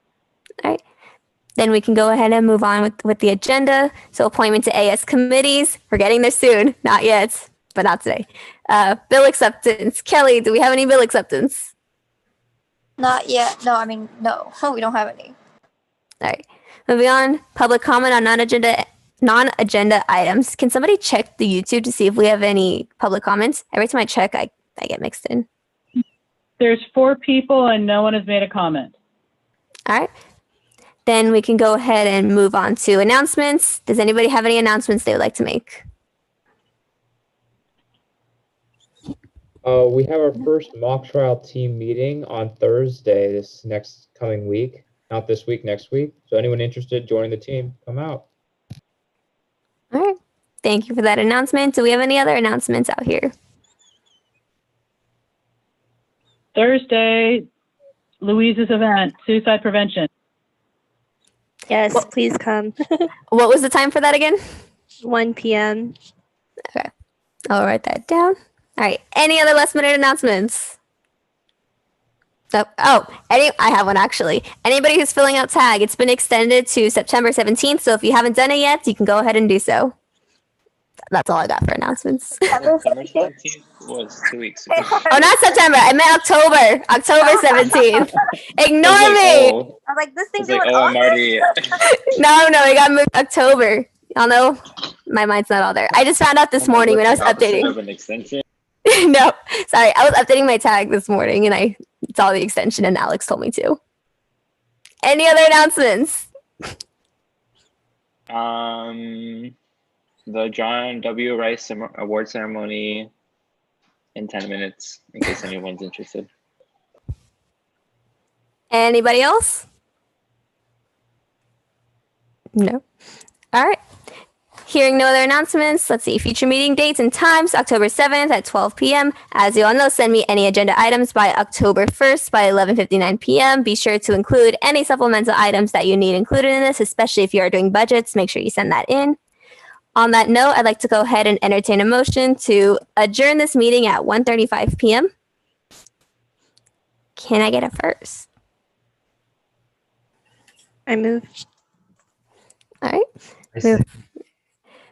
right. Then we can go ahead and move on with the agenda. So appointment to AS committees. We're getting there soon. Not yet, but not today. Bill acceptance. Kelly, do we have any bill acceptance? Not yet. No, I mean, no, we don't have any. All right. Moving on. Public comment on non-agenda items. Can somebody check the YouTube to see if we have any public comments? Every time I check, I get mixed in. There's 4 people and no one has made a comment. All right. Then we can go ahead and move on to announcements. Does anybody have any announcements they would like to make? We have our first mock trial team meeting on Thursday this next coming week. Not this week, next week. So anyone interested joining the team, come out. All right. Thank you for that announcement. Do we have any other announcements out here? Thursday, Louise's event, suicide prevention. Yes, please come. What was the time for that again? 1 p.m. Okay. I'll write that down. All right. Any other last minute announcements? I have one actually. Anybody who's filling out tag, it's been extended to September 17th. So if you haven't done it yet, you can go ahead and do so. That's all I got for announcements. September 17th was 2 weeks ago. Oh, not September. I meant October. October 17th. Ignore me. I was like, this thing's It's like, doing oh, Marty. No, it got moved to October. Y'all know my mind's not all there. I just found out this morning when I was updating. Of an extension. No, sorry. I was updating my tag this morning and I saw the extension and Alex told me to. Any other announcements? The John W. Rice Award Ceremony in 10 minutes, in case anyone's interested. Anybody else? No. All right. Hearing no other announcements, let's see. Future meeting dates and times, October 7th at 12 p.m. As you all know, send me any agenda items by October 1st by 11:59 p.m. Be sure to include any supplemental items that you need included in this, especially if you are doing budgets. Make sure you send that in. On that note, I'd like to go ahead and entertain a motion to adjourn this meeting at 1:35 p.m. Can I get a first? I move. All right.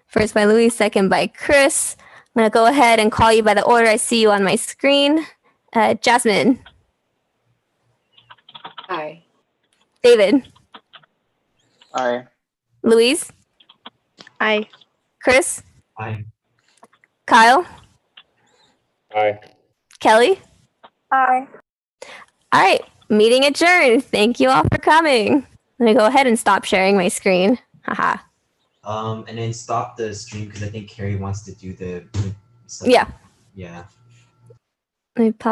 First by Louise, second by Chris. I'm going to go ahead and call you by the order I see you on my screen. Jasmine. Aye. David. Aye. Louise. Aye. Chris. Aye. Kyle. Aye. Kelly. Aye. All right. Meeting adjourned. Thank you all for coming. I'm going to go ahead and stop sharing my screen. Haha. And then stop the stream because I think Carrie wants to do the. Yeah. Yeah. Let me pause.